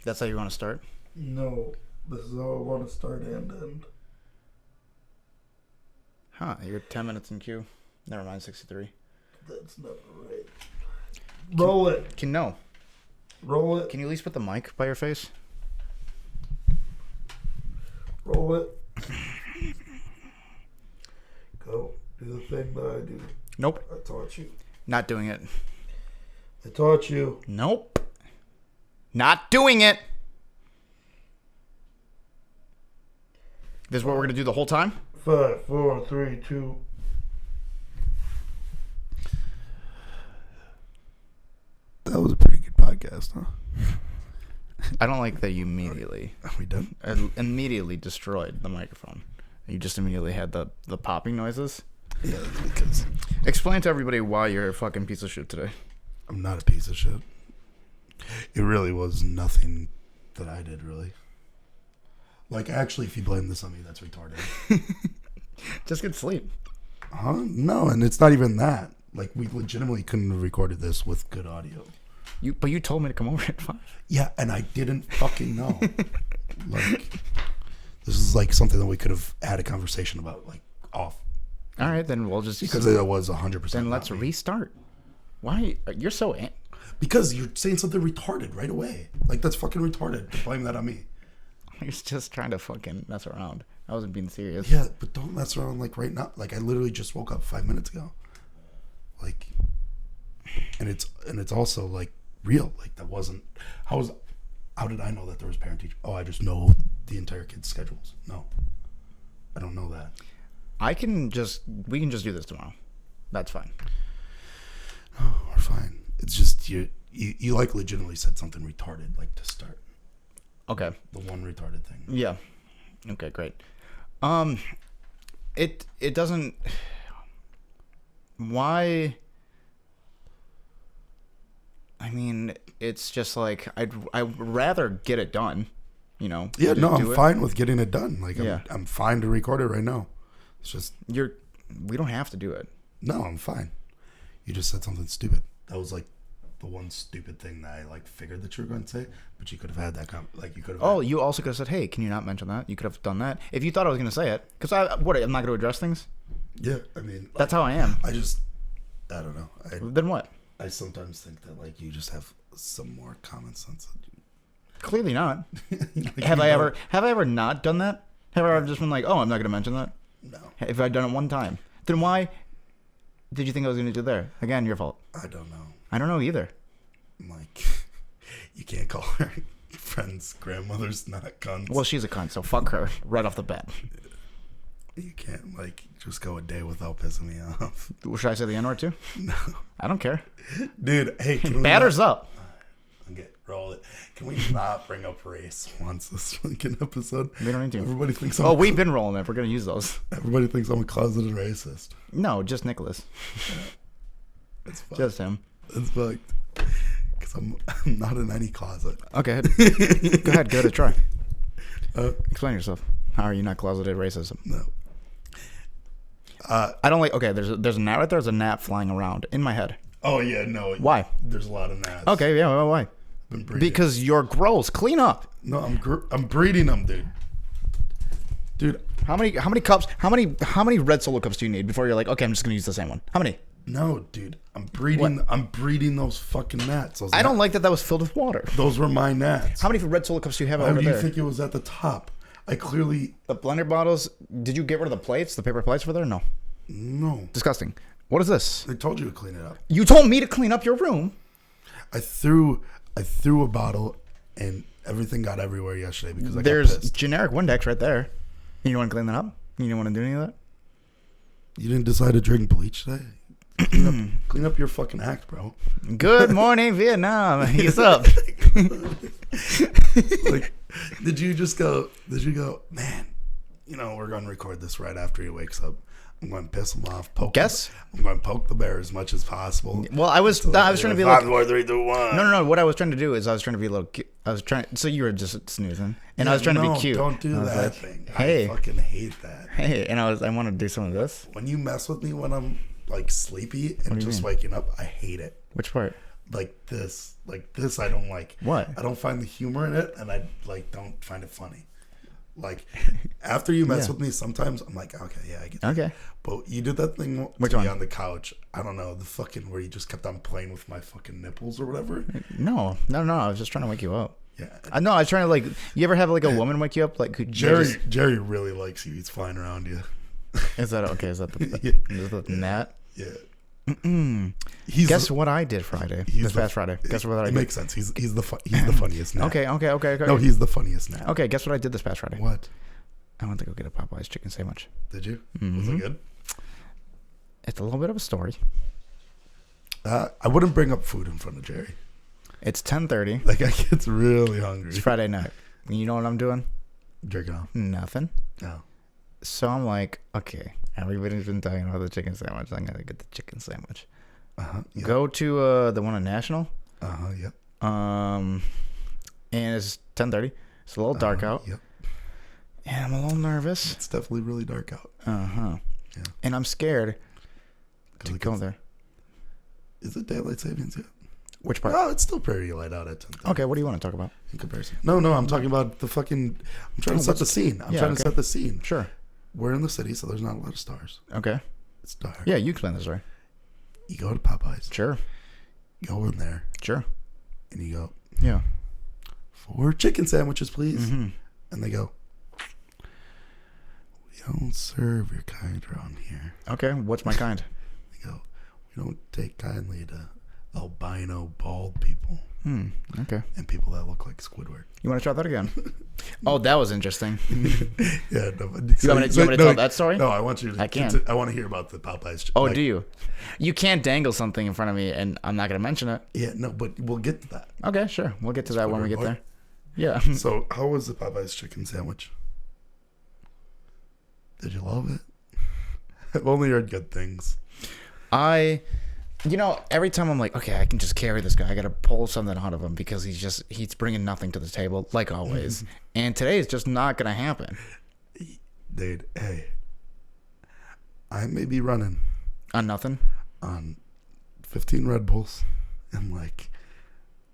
That's how you want to start? No, this is how I want to start and end. Huh, you're 10 minutes in queue. Never mind, 63. That's not right. Roll it. No. Roll it. Can you at least put the mic by your face? Roll it. Go. Do the thing that I do. Nope. I taught you. Not doing it. I taught you. Nope. Not doing it. This is what we're going to do the whole time? 5, 4, 3, 2. That was a pretty good podcast, huh? I don't like that you immediately... Are we done? Immediately destroyed the microphone. You just immediately had the popping noises. Yeah, that's because Explain to everybody why you're a fucking piece of shit today. I'm not a piece of shit. It really was nothing that I did, really. Like, actually, if you blame this on me, that's retarded. Just get sleep. Huh? No, and it's not even that. Like, we legitimately couldn't have recorded this with good audio. But you told me to come over at 5. Yeah, and I didn't fucking know. Like, this is like something that we could have had a conversation about, like, off. All right, then we'll just... Because it was 100%. Then let's restart. Why? You're so... Because you're saying something retarded right away. Like, that's fucking retarded. Blame that on me. You're just trying to fucking mess around. I wasn't being serious. Yeah, but don't mess around, like, right now. Like, I literally just woke up 5 minutes ago. Like, and it's also, like, real. Like, that wasn't... How did I know that there was parent-teacher? Oh, I just know the entire kid's schedules. No. I don't know that. We can just do this tomorrow. That's fine. Oh, we're fine. It's just you like legitimately said something retarded, like, to start. Okay. The one retarded thing. Yeah. Okay, great. It doesn't... Why... I mean, it's just like, I'd rather get it done, you know? Yeah, no, I'm fine it. with getting it done. Like, Yeah. I'm fine to record it right now. It's just... We don't have to do it. No, I'm fine. You just said something stupid. That was, like, the one stupid thing that I, like, figured that you were going to say, but you could have had that you could have... Oh, you also could have said, hey, can you not mention that? You could have done that. If you thought I was going to say it. Because I'm not going to address things? Yeah, I mean... That's how I am. I don't know. Then what? I sometimes think that, like, you just have some more common sense. Clearly not. Like, have I ever not done that? Have I ever just been like, oh, I'm not going to mention that? No. If I'd done it one time. Then why did you think I was going to do it there? Again, your fault. I don't know. I don't know either. Like, you can't call her friend's grandmother's not cunts. Well, she's a cunt, so fuck her right off the bat. You can't, like, just go a day without pissing me off. Should I say the N-word too? No. I don't care. Dude, hey, can we Batter's up. Okay, roll it. Can we not bring up race once this fucking episode? We don't need to. Everybody thinks we've been rolling it. We're going to use those. Everybody thinks I'm a closeted racist. No, just Nicholas. It's fucked. Just him. It's fucked. Because I'm not in any closet. Okay. Go ahead. Give it a try. Explain yourself. How are you not closeted racism? No. I don't like... Okay, there's a gnat right there. There's a gnat flying around in my head. Oh, yeah, no. Why? There's a lot of gnats. Okay, yeah, well, why? Been breeding. Because you're gross. Clean up. No, I'm breeding them, dude. Dude, How many cups? How many red Solo cups do you need before you're like, okay, I'm just gonna use the same one? How many? no, dude. I'm breeding those fucking gnats. I don't like that was filled with water. Those were my gnats. How many red Solo cups do you have Why over do you there? think it was at the top? I clearly... The blender bottles. Did you get rid of the plates? The paper plates were there? No. No. Disgusting. What is this? I told you to clean it up. You told me to clean up your room. I threw a bottle and everything got everywhere yesterday because I got There's pissed. generic Windex right there. You don't want to clean that up? You don't want to do any of that? You didn't decide to drink bleach today? Clean up your fucking act, bro. Good morning, Vietnam. He's up. Like, did you go, man, you know, we're going to record this right after he wakes up. I'm going to piss him off. I'm going to poke the bear as much as possible. Well, I was trying to be like... 5, 4, 3, 2, 1. No. What I was trying to do is I was trying to be a little cute. So you were just snoozing. And I was trying to be cute. Don't do that like, thing. Hey. I fucking hate that. Hey, and I want to do some of this. When you mess with me when I'm, like, sleepy and just waking up, I hate it. Which part? like this, I don't like. What? I don't find the humor in it, and I like don't find it funny. Like after you mess Yeah. with me, sometimes I'm like, okay, yeah, I get that. Okay. But you did that thing Which to me one? on the couch. I don't know, the fucking where you just kept on playing with my fucking nipples or whatever. No. I was just trying to wake you up. Yeah. I know. I was trying to like. You ever have like a woman wake you up? Like could you Jerry just- Jerry really likes you. He's flying around you. is that okay? Is that the is that the gnat? Yeah. Guess what I did Friday? This past Friday. Guess what I It did? makes sense. He's the funniest now. Okay. No, he's the funniest now. Okay. Guess what I did this past Friday? What? I went to go get a Popeyes chicken sandwich. Did you? Mm-hmm. Was it good? It's a little bit of a story. I wouldn't bring up food in front of Jerry. It's 10:30. Like I get really hungry. It's Friday night. You know what I'm doing? Jerking off. Nothing. No. So I'm like, okay, everybody's been talking about the chicken sandwich. I'm gonna get the chicken sandwich. Yep. Go to the one on National. Yep. And it's 10:30. It's a little dark out. Yep. And I'm a little nervous. It's definitely really dark out. Yeah. And I'm scared to go there. Is it daylight savings yet? Which part? No, it's still pretty light out at 10. Okay, what do you want to talk about? In comparison. No, I'm talking about the fucking. I'm trying to set the scene. I'm trying to set the scene. Sure. We're in the city, so there's not a lot of stars. Okay. It's dark. Yeah, you explain the story. You go to Popeyes. Sure. Go in there. Sure. And you go, Yeah. 4 chicken sandwiches, please. Mm-hmm. And they go, we don't serve your kind around here. Okay, what's my kind? They go, we don't take kindly to albino bald people Okay. and people that look like Squidward. You want to try that again? Oh, that was interesting. Yeah, no, but You want me to tell that story? No, I want you to. I can. I want to hear about the Popeyes. Oh, do you? You can't dangle something in front of me, and I'm not going to mention it. Yeah, no, but we'll get to that. Okay, sure. We'll get to that when we get there. Yeah. So, how was the Popeyes chicken sandwich? Did you love it? I've only heard good things. Every time I'm like, okay, I can just carry this guy. I got to pull something out of him because he's bringing nothing to the table, like always. And today is just not going to happen. Dude, hey, I may be running On nothing? on 15 Red Bulls and like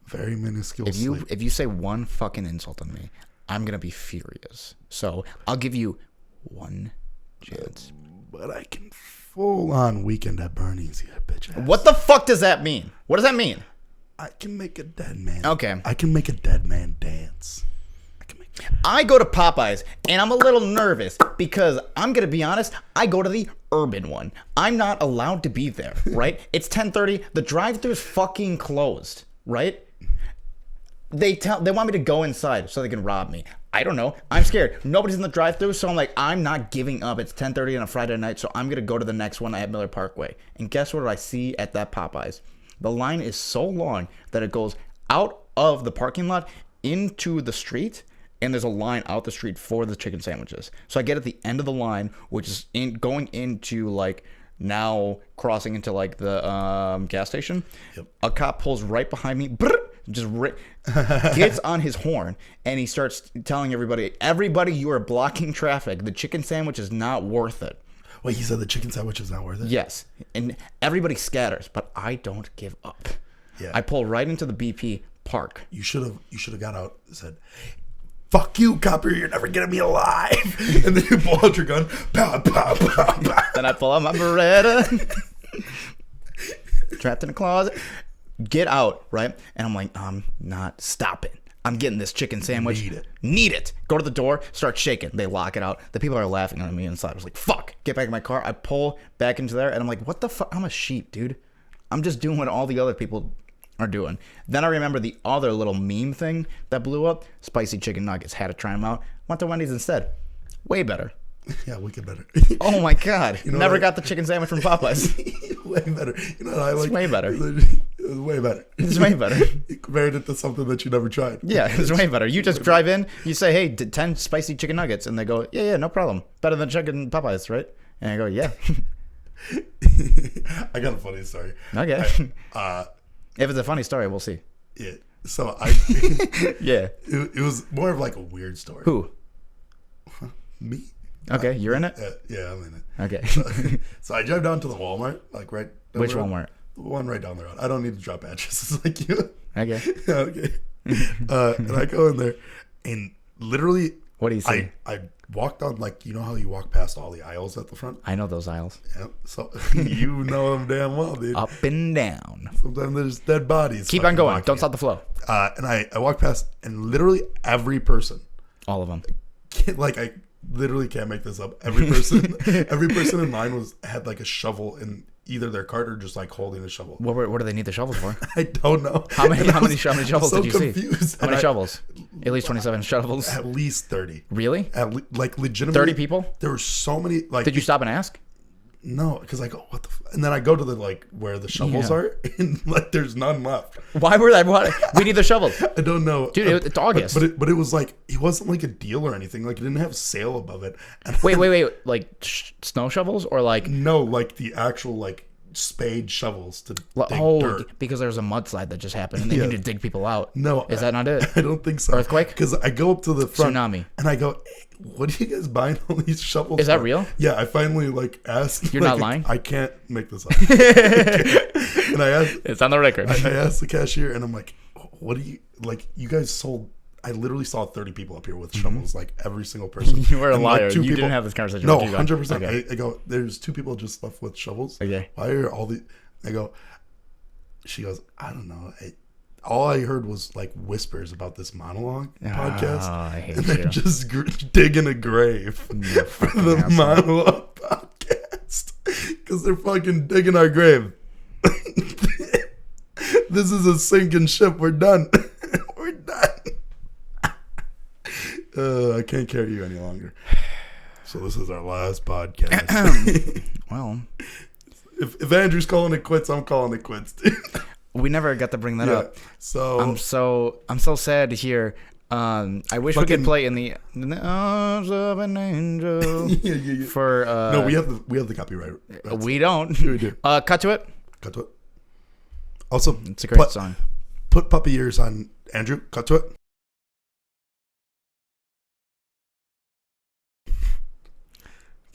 very minuscule sleep. If you say one fucking insult on me, I'm going to be furious. So I'll give you one chance. But I can full on weekend at Bernie's, you bitch ass. What the fuck does that mean? What does that mean? I can make a dead man. Okay. I can make a dead man dance. I go to Popeyes and I'm a little nervous because I'm going to be honest, I go to the urban one. I'm not allowed to be there, right? It's 10:30. The drive-thru is fucking closed, right? They want me to go inside so they can rob me. I don't know. I'm scared. Nobody's in the drive-thru, so I'm like, I'm not giving up. It's 10:30 on a Friday night, so I'm going to go to the next one at Miller Parkway. And guess what I see at that Popeyes? The line is so long that it goes out of the parking lot into the street, and there's a line out the street for the chicken sandwiches. So I get at the end of the line, which is going into like now crossing into like the gas station. Yep. A cop pulls right behind me, gets on his horn, and he starts telling everybody, you are blocking traffic. The chicken sandwich is not worth it. Wait, he said the chicken sandwich is not worth it? Yes. And everybody scatters, but I don't give up. Yeah. I pull right into the BP park. You should have got out and said, fuck you, copper, you're never getting me alive. And then you pull out your gun. Pow, pow, pow, pow. Then I pull out my Beretta. Trapped in a closet. Get out, right? And I'm like, I'm not stopping. I'm getting this chicken sandwich. Need it. Go to the door, start shaking. They lock it out. The people are laughing at me inside. I was like, fuck. Get back in my car. I pull back into there, and I'm like, what the fuck? I'm a sheep, dude. I'm just doing what all the other people are doing. Then I remember the other little meme thing that blew up. Spicy chicken nuggets. Had to try them out. Went to Wendy's instead. Way better. Yeah, wicked better. Oh my God. You know Never what? got the chicken sandwich from Popeyes. Way better. You know what I like? It's way better. It was way better. It's way better. You compared it to something that you never tried. Yeah, it's way better. You just drive in, you say, hey, 10 spicy chicken nuggets, and they go, yeah, no problem. Better than chicken Popeyes, right? And I go, yeah. I got a funny story. Okay. If it's a funny story, we'll see. Yeah. So Yeah. it was more of like a weird story. Who? Me? Okay, you're in it? Yeah, I'm in it. Okay. So I drive down to the Walmart, like right. Which Walmart? one right down the road. I don't need to drop addresses like you. Okay. Okay. And I go in there, and literally, What do you see? I walked on, like, you know how you walk past all the aisles at the front? I know those aisles. Yeah. So you know them damn well, dude. Up and down. Sometimes there's dead bodies. Keep on fucking going. walking. Don't stop the flow. And I walked past, and literally every person, All of them. like, I literally can't make this up. Every person in line had like a shovel in either their cart or just like holding a shovel. What do they need the shovels for? I don't know. How many shovels did you see? Confused. How many shovels? At least 27 shovels. At least 30. Really? Like legitimately 30 people? There were so many. Like, Did you stop and ask? No, because I go, what the and then I go to the, like, where the shovels are, and like there's none left. Why were that? We need the shovels. I don't know. Dude, it's August. But it was like, it wasn't like a deal or anything. Like, it didn't have sale above it. And Wait. Like snow shovels or like... No, like the actual, like, spade shovels to dig dirt. Because there was a mudslide that just happened and they need to dig people out. No. Is that not it? I don't think so. Earthquake? Because I go up to the front. Tsunami. And I go, hey, what are you guys buying all these shovels Is that for? real? Yeah, I finally, like, asked. You're like, not lying? I can't make this up. And I asked... It's on the record. I asked the cashier, and I'm like, what do you... Like, you guys sold... I literally saw 30 people up here with shovels, like, every single person. You were a And, like, liar. two You people, didn't have this conversation. No, with you, 100%. Okay. I go, there's 2 people just left with shovels. Okay. Why are all the... I go... She goes, I don't know. All I heard was, like, whispers about this monologue podcast. I hate and they're you. just digging a grave for the monologue podcast. Because they're fucking digging our grave. This is a sinking ship. We're done. We're done. I can't carry you any longer. So this is our last podcast. Well... If Andrew's calling it quits, I'm calling it quits, dude. We never got to bring that up. So I'm so sad to hear. I wish we could play in the arms of an angel. yeah. For No, we have the copyright. we don't. We do. Cut to it. Cut to it. Also, It's a great song. Put puppy ears on Andrew. Cut to it.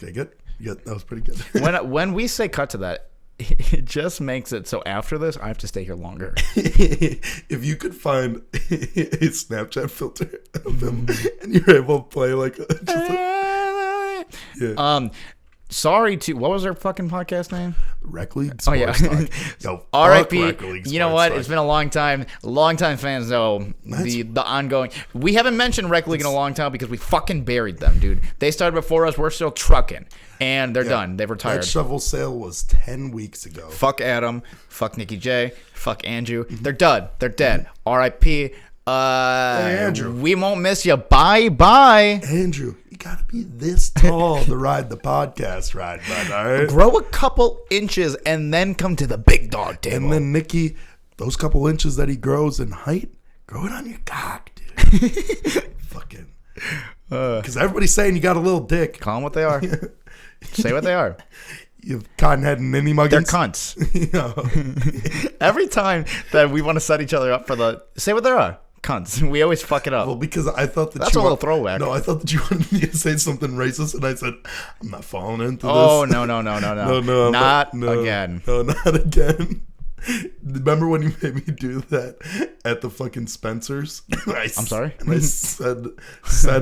Okay, good. Yeah, that was pretty good. When we say cut to that, it just makes it so after this I have to stay here longer. If you could find a Snapchat filter of him and you're able to play like yeah. Sorry to what was their fucking podcast name? Rec League Oh yeah. Sports Talk. Yo, fuck R.I.P. Rec League You know Sports what? Talk. It's been a long time. Longtime fans know the ongoing. We haven't mentioned Rec League in a long time because we fucking buried them, dude. They started before us. We're still trucking, and they're done. They've retired. That shovel sale was 10 weeks ago. Fuck Adam. Fuck Nikki J. Fuck Andrew. They're done. They're dead. R.I.P. Hey, Andrew. We won't miss you. Bye. Andrew, you gotta be this tall to ride the podcast ride, bud. All right. Grow a couple inches and then come to the big dog table. And then Nikki, those couple inches that he grows in height, grow it on your cock, dude. Fucking. Because everybody's saying you got a little dick. Call them what they are. Say what they are. You have cottonhead and ninny muggins. They're cunts. Every time that we want to set each other up for the say what they are. Cunts. We always fuck it up. Well, because I thought that That's a little throwback. No, I thought that you wanted me to say something racist, and I said I'm not falling into Oh this. No, No, not no, again. No, not again. Remember when you made me do that at the fucking Spencer's? I'm sorry? And I said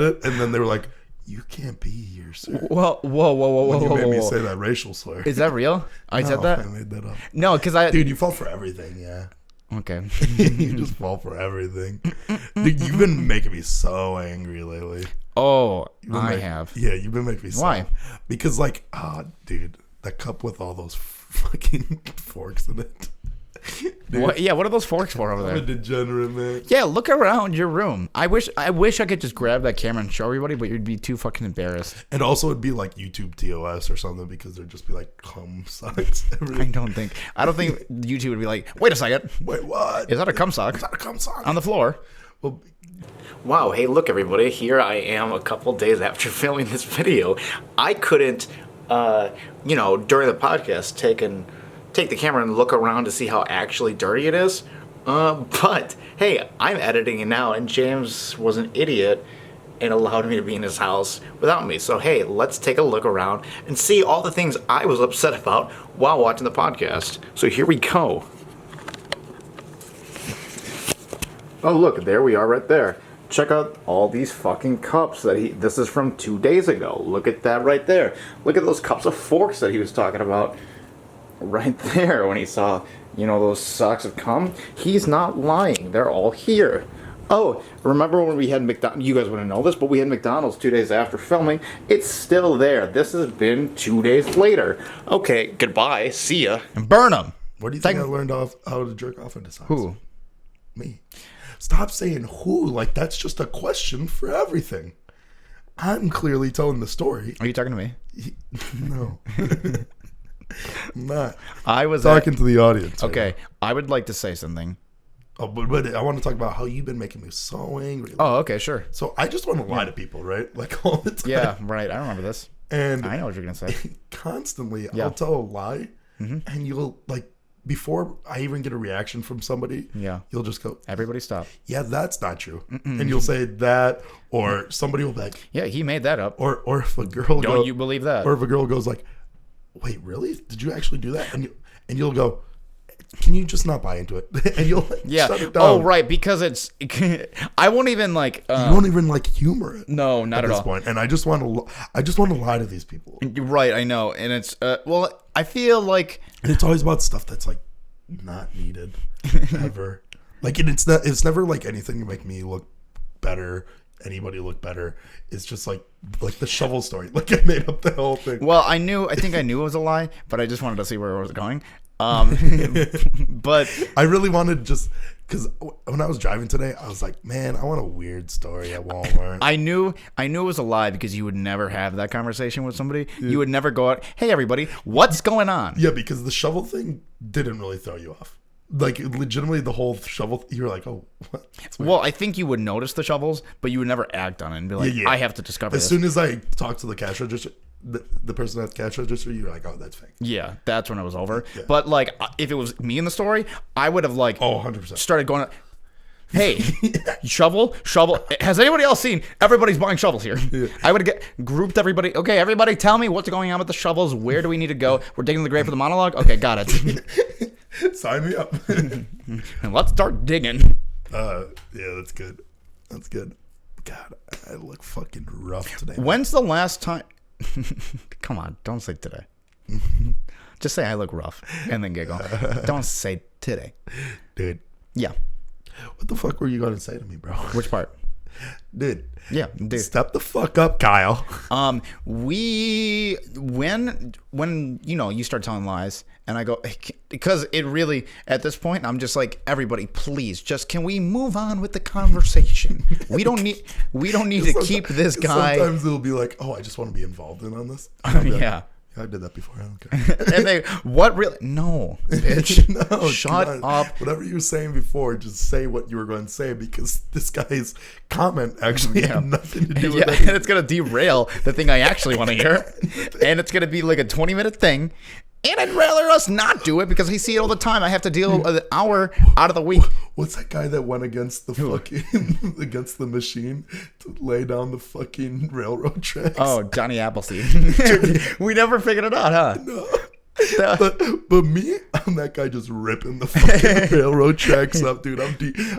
it, and then they were like, "You can't be here, sir." Whoa. When you made me say that racial slur. Is that real? I said that? I made that up. No, because I... Dude, you fall for everything, yeah. Okay. You just fall for everything. Dude, you've been making me so angry lately. Oh, I You've been making me so. Why? Because, like, dude, that cup with all those fucking forks in it. Dude, What are those forks for over I'm a there? degenerate, man. Yeah, look around your room. I wish I could just grab that camera and show everybody, but you'd be too fucking embarrassed. And also, it'd be like YouTube TOS or something because there'd just be like cum socks. I don't think YouTube would be like, wait a second, Wait, what? is that a cum sock Is that a cum sock? on the floor? Well, Wow, hey, look, everybody. Here I am a couple days after filming this video. I couldn't, during the podcast, take the camera and look around to see how actually dirty it is. But, hey, I'm editing it now, and James was an idiot and allowed me to be in his house without me. So, hey, let's take a look around and see all the things I was upset about while watching the podcast. So here we go. Oh, look, there we are right there. Check out all these fucking cups that this is from 2 days ago. Look at that right there. Look at those cups of forks that he was talking about right there when he saw, those socks of cum. He's not lying. They're all here. Oh, remember when we had McDonald's? You guys wouldn't know this, but we had McDonald's 2 days after filming. It's still there. This has been 2 days later. Okay, goodbye. See ya. And burn them. Where do you think I learned how to jerk off into socks? Who? Me. Stop saying who. Like, that's just a question for everything. I'm clearly telling the story. Are you talking to me? No. I'm not. I was talking to the audience. Okay, right, I would like to say something. Oh, but I want to talk about how you've been making me so angry. Oh, okay, sure. So I just want to lie to people, right? Like all the time. Yeah, right. I remember this. And I know what you're going to say. Constantly, I'll tell a lie, and you'll, like, before I even get a reaction from somebody, you'll just go, everybody stop. Yeah, that's not true. And you'll say that, or somebody will be like, yeah, he made that up. Or if a girl Don't you believe that? Or if a girl goes like, wait, really? Did you actually do that? And you'll go, can you just not buy into it? And you'll shut it down. Oh, right, because it's I won't even like you won't even like humor it. No, not at this all. Point. And I just want to lie to these people. Right, I know. And it's well, I feel like it's always about stuff that's like not needed ever. Like, and it's never like anything to make me look better, anybody look better. It's just like the shovel story. Like, I made up the whole thing. Well, I think I knew it was a lie, but I just wanted to see where it was going. But I really wanted just because when I was driving today, I was like, man, I want a weird story at Walmart. I knew it was a lie because you would never have that conversation with somebody. Yeah. You would never go out, hey, everybody, what's going on? Yeah, because the shovel thing didn't really throw you off. Like, legitimately, the whole shovel, you're like, oh, what? Well, I think you would notice the shovels, but you would never act on it and be like, I have to discover this. As soon as I talked to the cash register, the person at the cash register, you're like, oh, that's fake. Yeah, that's when it was over. Yeah. But, like, if it was me in the story, I would have, like, 100%. Started going, hey, shovel. Has anybody else seen? Everybody's buying shovels here. Yeah. I would have grouped everybody. Okay, everybody tell me what's going on with the shovels. Where do we need to go? We're digging the grave for the monologue? Okay, got it. Sign me up. And let's start digging. Yeah, that's good. That's good. God, I look fucking rough today. When's the last time? Come on, don't say today. Just say I look rough and then giggle. Don't say today. Dude. Yeah. What the fuck were you going to say to me, bro? Which part? Dude. Yeah, dude. Step the fuck up, Kyle. When you start telling lies and I go, because it really, at this point, I'm just like, everybody, please, just can we move on with the conversation? We don't need to keep this guy. Sometimes it'll be like, oh, I just want to be involved in on this. Yeah. I did that before. I don't care. And they, what really? No, bitch. No, shut up. Whatever you were saying before, just say what you were going to say because this guy's comment actually had nothing to do with it. And it's going to derail the thing I actually want to hear. And it's going to be like a 20-minute thing. And I'd rather us not do it because I see it all the time. I have to deal with an hour out of the week. What's that guy that went against the fucking against the machine to lay down the fucking railroad tracks? Oh, Johnny Appleseed. We never figured it out, huh? No. But me, I'm that guy just ripping the fucking railroad tracks up, dude.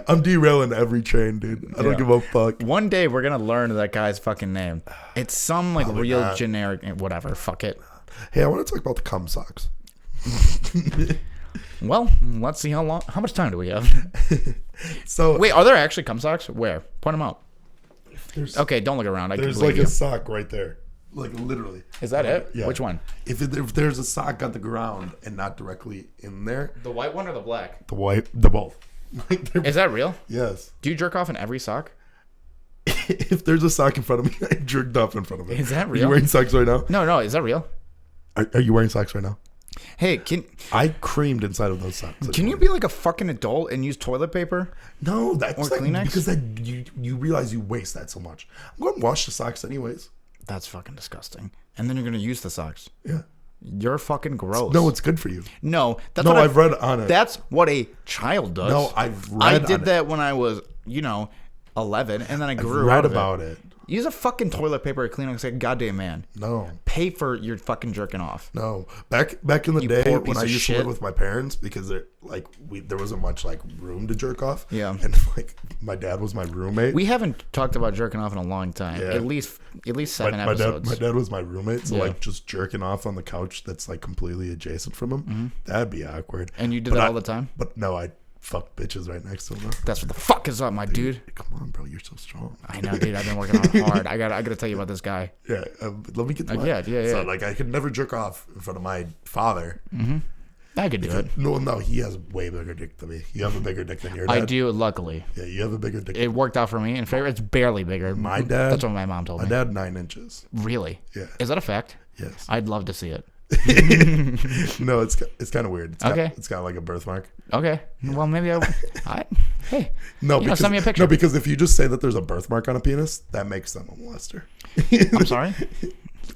I'm derailing every train, dude. I don't give a fuck. One day we're gonna learn that guy's fucking name. It's some like real generic whatever. Fuck it. Hey, I want to talk about the cum socks. Well, let's see how much time do we have? So wait, are there actually cum socks? Where? Point them out. Okay, don't look around. There's like a sock right there. Like literally. Is that it? Yeah. Which one? If there's a sock on the ground and not directly in there. The white one or the black? The both. Is that real? Yes. Do you jerk off in every sock? If there's a sock in front of me, I jerked off in front of it. Is that real? Are you wearing socks right now? No. Is that real? Are you wearing socks right now? Hey, I creamed inside of those socks. Can you be like a fucking adult and use toilet paper? No, that's or Kleenex? Because you realize you waste that so much. I'm going to wash the socks anyways. That's fucking disgusting. And then you're going to use the socks. Yeah. You're fucking gross. No, it's good for you. No, that's what I've read on it. That's what a child does. No, I've read I did that when I was, 11, and then I grew read out of about it. Use a fucking toilet paper to clean like a goddamn man. No. Pay for your fucking jerking off. No. Back in the You day poor when piece I of used to shit. live with my parents, because there wasn't much like room to jerk off. Yeah. And like my dad was my roommate. We haven't talked about jerking off in a long time. Yeah. At least 7 episodes. My dad was my roommate, so Yeah. like just jerking off on the couch that's like completely adjacent from him, that'd be awkward. And you did that all the time? But no, I fucked bitches right next to him. Though. That's what the fuck is up, my dude. Come on, bro, you're so strong. I know, dude. I've been working on it hard. I gotta tell you about this guy. Yeah, let me get to yeah. So like I could never jerk off in front of my father. I could do it. No, he has a way bigger dick than me. You have a bigger dick than your dad. I do, luckily. Yeah, you have a bigger dick. It worked out for me. In favor, it's barely bigger. My dad. That's what my mom told My me. dad 9 inches. Really? Yeah. Is that a fact? Yes. I'd love to see it. No, it's kind of weird. Okay. It's got like a birthmark. Okay. Well, maybe hey. No, You know, send me a picture. No, because if you just say that there's a birthmark on a penis, that makes them a molester. I'm sorry.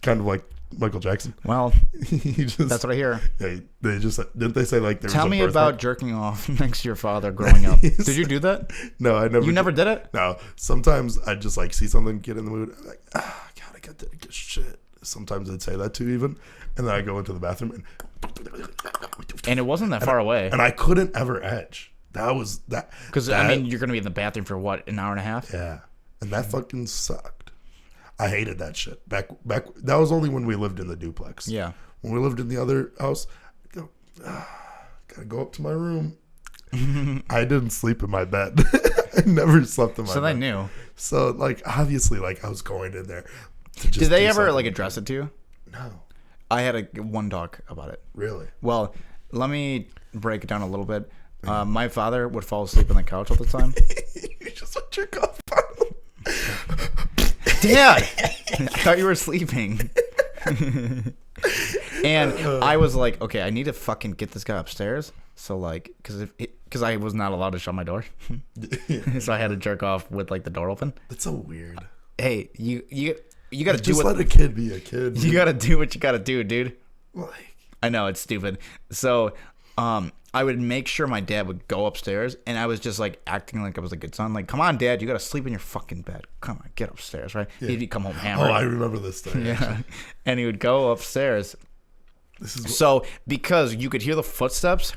Kind of like Michael Jackson. Well, He just, that's what I hear. yeah, they just didn't they say like there Tell was a me birthmark? about jerking off next to your father growing up. Did you do that? No, I never. You never did it? No. Sometimes I just like see something, get in the mood. I'm like, God, I got to get shit. Sometimes I'd say that too, even, and then I go into the bathroom And it wasn't that far away. and I couldn't ever edge. That was that. Because, I mean, you're going to be in the bathroom for what, an hour and a half? Yeah, and that fucking sucked. I hated that shit. Back. That was only when we lived in the duplex. Yeah. When we lived in the other house, gotta go up to my room. I didn't sleep in my bed. I never slept in my bed. So they knew. So like obviously like I was going in there. To just Did they do ever, something. like, address it to you? No, I had one talk about it. really. Well, let me break it down a little bit. My father would fall asleep on the couch all the time. You just want your cup. Dad, I thought you were sleeping. And I was like, okay, I need to fucking get this guy upstairs. So like, because I was not allowed to shut my door, so I had to jerk off with like the door open. That's so weird. Hey, you got to do Just what let a kid be a kid. you got to do what you got to do, dude. Like, I know it's stupid. So, I would make sure my dad would go upstairs, and I was just like acting like I was a good son. Like, come on, Dad, you gotta sleep in your fucking bed. Come on, get upstairs, right? Yeah. He'd come home oh, hammered. I remember this story. Yeah, and he would go upstairs. This is So because you could hear the footsteps,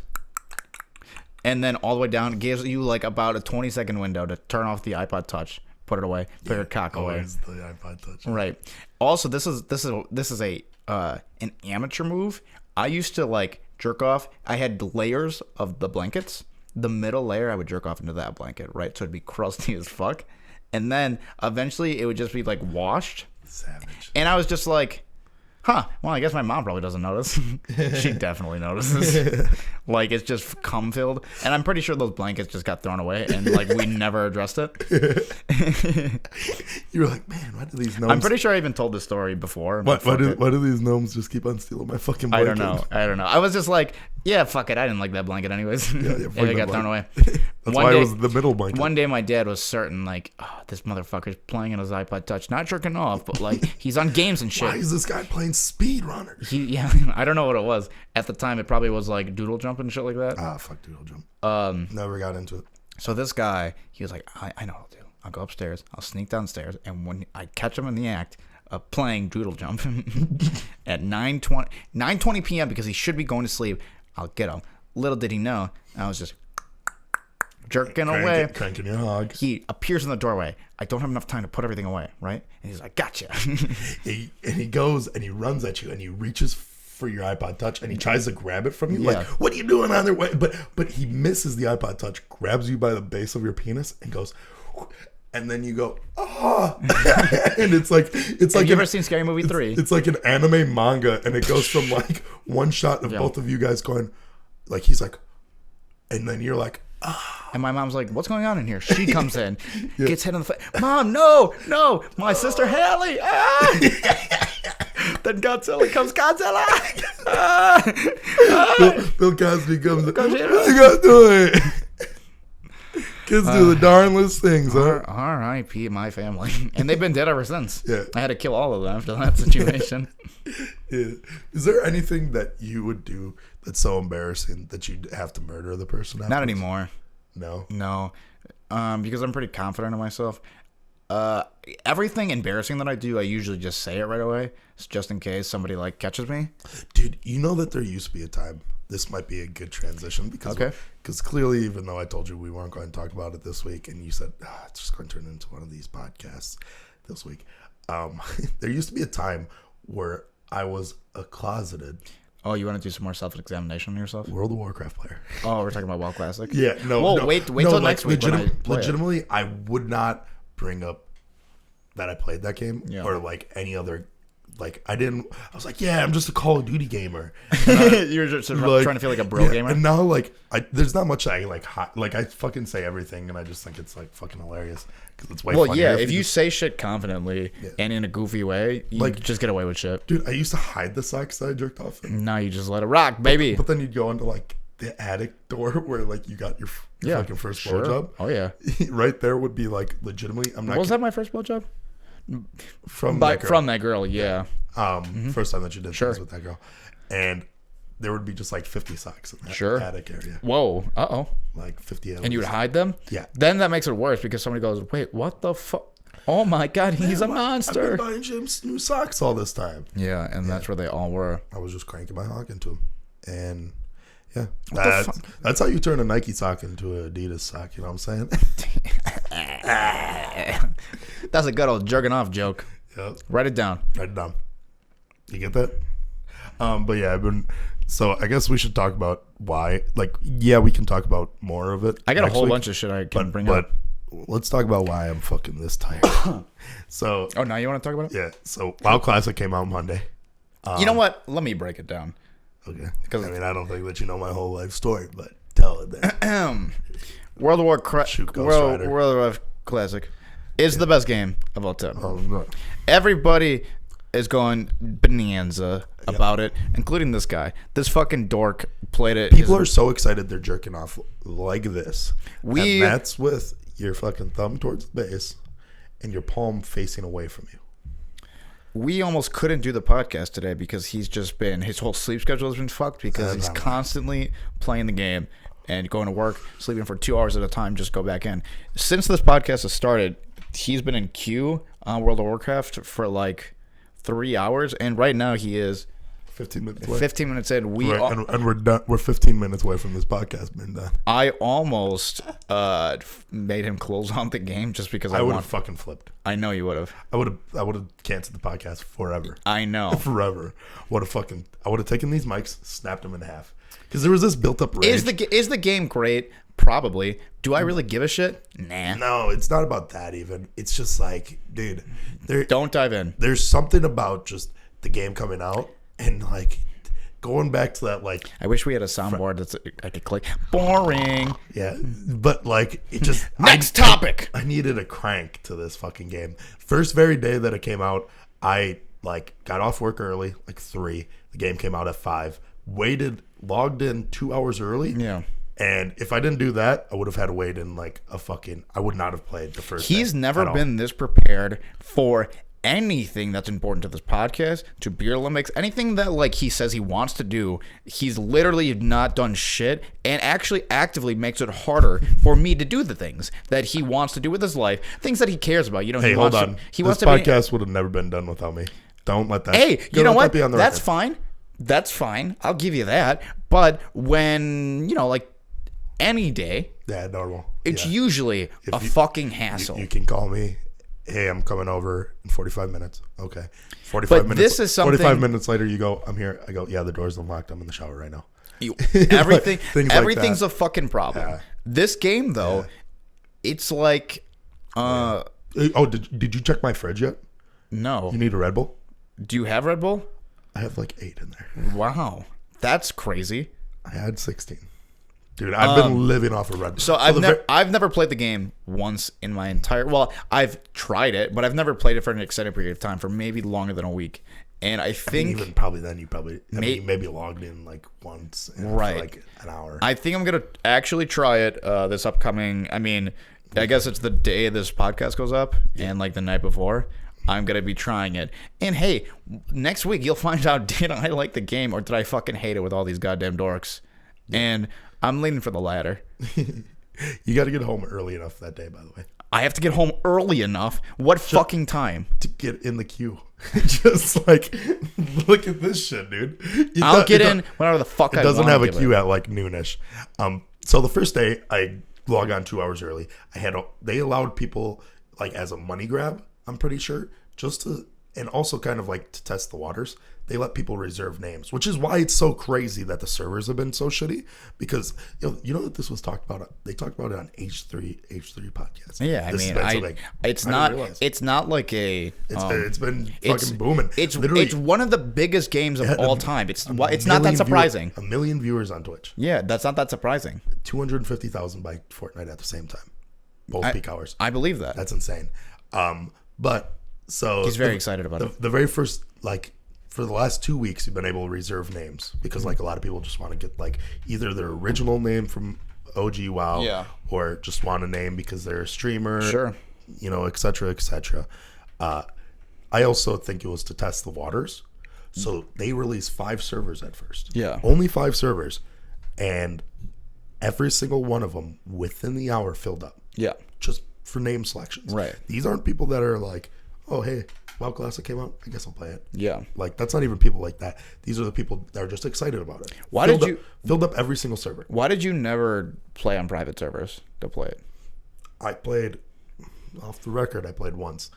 and then all the way down, it gives you like about a 20-second window to turn off the iPod Touch, put it away, put your cock away. always the iPod Touch. Right. Also, this is a an amateur move. I used to like jerk off. I had layers of the blankets. The middle layer, I would jerk off into that blanket, right? So it'd be crusty as fuck. And then eventually it would just be like washed. Savage. And I was just like, huh, well, I guess my mom probably doesn't notice. She definitely notices. Like, it's just cum filled. And I'm pretty sure those blankets just got thrown away and, like, we never addressed it. You were like, man, why do these gnomes? I'm pretty sure I even told this story before. Why, but why, fuck do, it. why do these gnomes just keep on stealing my fucking I blanket? don't know. I was just like, yeah, fuck it. I didn't like that blanket anyways. Yeah, And fuck it got that thrown away. That's One why day- it was the middle blanket. One day my dad was certain, like, oh, this motherfucker's playing on his iPod Touch. Not jerking off, but, like, he's on games and shit. Why is this guy playing Speedrunners? Yeah, I don't know what it was. At the time, it probably was, like, doodle jump and shit like that. Ah, fuck Doodle Jump. Never got into it. So this guy, he was like, I know what I'll do. I'll go upstairs. I'll sneak downstairs. And when I catch him in the act of playing doodle jump at 9:20 p.m. because he should be going to sleep, I'll get him. Little did he know, I was just jerking away. Cranking your hog. He appears in the doorway. I don't have enough time to put everything away, right? And he's like, gotcha. He goes and he runs at you and he reaches for your iPod Touch and he tries to grab it from you. Yeah. Like, what are you doing on their way? But he misses the iPod Touch, grabs you by the base of your penis and goes, and then you go, ah. And it's like Have you ever seen Scary Movie 3? It's like an anime manga, and it goes from like one shot of both of you guys going, like he's like, and then you're like, ah. And my mom's like, what's going on in here? She comes in, gets hit in the face. Mom, no, my sister Haley. Ah! Then Godzilla comes, Godzilla. Bill Cosby comes. What here. you guys doing? Kids do the darnless things, huh? R.I.P. my family. And they've been dead ever since. Yeah. I had to kill all of them after that situation. Yeah. Is there anything that you would do that's so embarrassing that you'd have to murder the person? Not anymore. No. No. Because I'm pretty confident in myself. Everything embarrassing that I do, I usually just say it right away, just in case somebody like catches me. Dude, you know that there used to be a time. This might be a good transition because clearly, even though I told you we weren't going to talk about it this week, and you said it's just going to turn into one of these podcasts this week. There used to be a time where I was a closeted. Oh, you want to do some more self-examination on yourself? World of Warcraft player. Oh, we're talking about WoW Classic. Yeah, no. Well, no, wait no, till like, next week. When I play legitimately, I would not bring up that I played that game or like any other. Like I was like, yeah, I'm just a Call of Duty gamer. You're just trying to feel like a bro gamer. And now, like, there's not much I like. I fucking say everything, and I just think it's like fucking hilarious because it's way. Well, funnier yeah, if you say shit confidently and in a goofy way, you like just get away with shit. Dude, I used to hide the socks that I jerked off in. Now you just let it rock, baby. But then you'd go into like the attic door where like you got your fucking first blowjob. Oh yeah, right there would be like legitimately. I'm not. Was that my first blowjob? From that girl, yeah. First time that you did things with that girl, and there would be just like 50 socks in that attic area. Whoa, like 50. And you would hide them. Yeah. Then that makes it worse because somebody goes, "Wait, what the fuck? Oh my god, he's a monster!" I've been buying James new socks all this time. Yeah, and that's where they all were. I was just cranking my hog into them, and yeah, that's how you turn a Nike sock into an Adidas sock. You know what I'm saying? That's a good old jerking off joke. Yep. Write it down. You get that? But yeah, so I guess we should talk about why. Like, yeah, we can talk about more of it. I got a whole bunch of shit I can bring up. But let's talk about why I'm fucking this tired. So. Oh, now you want to talk about it? Yeah. So WoW Classic came out Monday. You know what? Let me break it down. Okay. Because I don't think that you know my whole life story, but tell it then. World of Warcraft Classic is the best game of all time. Oh, no. Everybody is going bonanza about it, including this guy. This fucking dork played it. People are so excited they're jerking off like this. And that's with your fucking thumb towards the base and your palm facing away from you. We almost couldn't do the podcast today because his whole sleep schedule has been fucked because he's constantly playing the game and going to work, sleeping for 2 hours at a time, just go back in. Since this podcast has started, he's been in queue on World of Warcraft for like 3 hours, and right now he is 15 minutes away. 15 minutes in. And we're done. We're 15 minutes away from this podcast being done. I almost made him close on the game just because I would have fucking flipped. I know you would have. I would have canceled the podcast forever. I know. Forever. I would have taken these mics, snapped them in half. Because there was this built up rage. Is the game great? Probably. Do I really give a shit? Nah. No, it's not about that even. It's just like, dude, don't dive in. There's something about just the game coming out and like going back to that, like, I wish we had a soundboard that's I could click. Boring. Yeah, but like it just next topic. I needed a crank to this fucking game. First very day that it came out, I like got off work early, like 3. The game came out at 5. Logged in 2 hours early. Yeah. And if I didn't do that, I would have had to wait in like I would not have played the first. He's never been this prepared for anything that's important to this podcast, to Beer Olympics, anything that like he says he wants to do. He's literally not done shit and actually actively makes it harder for me to do the things that he wants to do with his life, things that he cares about. You know, hey, hold on. This podcast would have never been done without me. Don't let that. Hey, you know what? That's fine. That's fine. I'll give you that. But when, like any day, yeah, normal. It's usually a fucking hassle. You can call me. Hey, I'm coming over in 45 minutes. Okay. 45 minutes. This is something. 45 minutes later, you go, I'm here. I go, yeah, the door's unlocked. I'm in the shower right now. Everything's a fucking problem. Yeah. This game, though, it's like. Did you check my fridge yet? No. You need a Red Bull? Do you have Red Bull? I have like 8 in there. Wow. That's crazy. I had 16. Dude, I've been living off of Red Bull. So I've never played the game once in my entire... Well, I've tried it, but I've never played it for an extended period of time, for maybe longer than a week. And I think... even probably then you maybe logged in like once for like an hour. I think I'm going to actually try it this upcoming... I guess it's the day this podcast goes up and like the night before. I'm going to be trying it. And hey, next week you'll find out, did I like the game or did I fucking hate it with all these goddamn dorks? Yeah. And I'm leaning for the latter. You got to get home early enough that day, by the way. I have to get home early enough. What fucking time? to get in the queue. Just like, look at this shit, dude. I'll get in whenever the fuck I want. It doesn't have a queue at like noonish. So the first day I log on 2 hours early. They allowed people like as a money grab, I'm pretty sure, just to, and also kind of like to test the waters. They let people reserve names, which is why it's so crazy that the servers have been so shitty, because you know that this was talked about. They talked about it on H3 podcast. Yeah, I mean, it's not like a. It's been fucking booming. It's one of the biggest games of all time. It's not that surprising. 1 million viewers on Twitch. Yeah, that's not that surprising. 250,000 by Fortnite at the same time, both peak hours. I believe that. That's insane. But so he's very excited about it. The very first, like, for the last 2 weeks, you've been able to reserve names because like a lot of people just want to get like either their original name from OG WoW, or just want a name because they're a streamer, sure, you know, et cetera, et cetera. I also think it was to test the waters, so they released 5 servers at first. Yeah, only 5 servers, and every single one of them within the hour filled up. Yeah, just for name selections. Right. These aren't people that are like, oh hey, WoW Classic came out, I guess I'll play it. Yeah. Like, that's not even people like that. These are the people that are just excited about it. Filled up every single server. Why did you never play on private servers to play it? I played, off the record, I played once.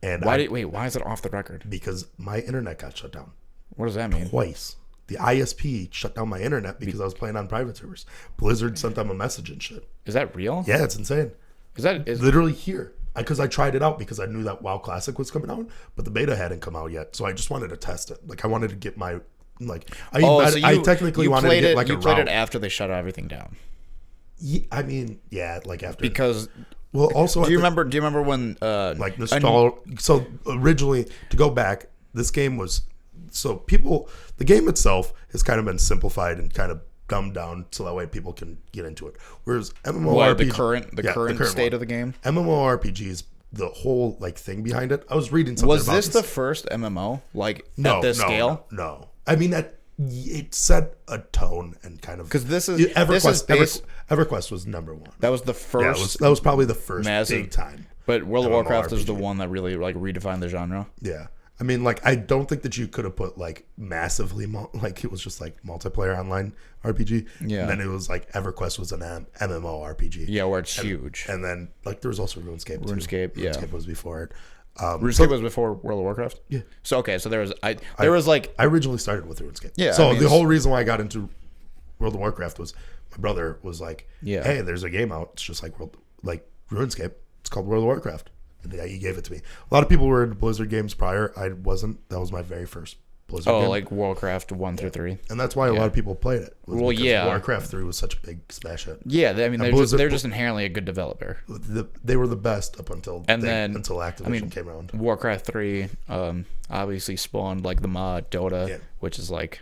And why is it off the record? Because my internet got shut down. What does that mean? Twice. The ISP shut down my internet because I was playing on private servers. Blizzard sent them a message and shit. Is that real? Yeah, it's insane. Is literally here? Because I tried it out because I knew that WoW Classic was coming out, but the beta hadn't come out yet. So I just wanted to test it. Like, I wanted to get my, like, I technically wanted to get like a route. You played it after they shut everything down. Yeah, I mean, yeah, like after. Because, well, also, do you remember when like so originally, to go back, this game was, so the game itself has kind of been simplified and kind of dumbed down so that way people can get into it. Whereas MMORPG, the current state of the game, MMORPGs, the whole like thing behind it. I was reading something. Was this the first MMO at this scale? No. I mean it set a tone and kind of, because EverQuest was number 1. That was the first. Yeah, that was probably the first massive, big time. But World of Warcraft is the one that really like redefined the genre. Yeah. I mean, like, I don't think that you could have put like massively like it was just like multiplayer online RPG. Yeah. And then it was like EverQuest was an MMO RPG. Yeah, where it's huge. And then like there was also RuneScape. RuneScape was before it. RuneScape was before World of Warcraft. Yeah. So so there was I originally started with RuneScape. Yeah. So the whole reason why I got into World of Warcraft was my brother was like, hey, there's a game out. It's just like RuneScape. It's called World of Warcraft. And yeah, he gave it to me. A lot of people were into Blizzard games prior. I wasn't. That was my very first Blizzard game. Like Warcraft 1 through 3. And that's why a lot of people played it. Well, yeah. Warcraft 3 was such a big smash hit. Yeah, I mean, they're just inherently a good developer. They were the best up until Activision came around. Warcraft 3 obviously spawned like the mod Dota, which is like,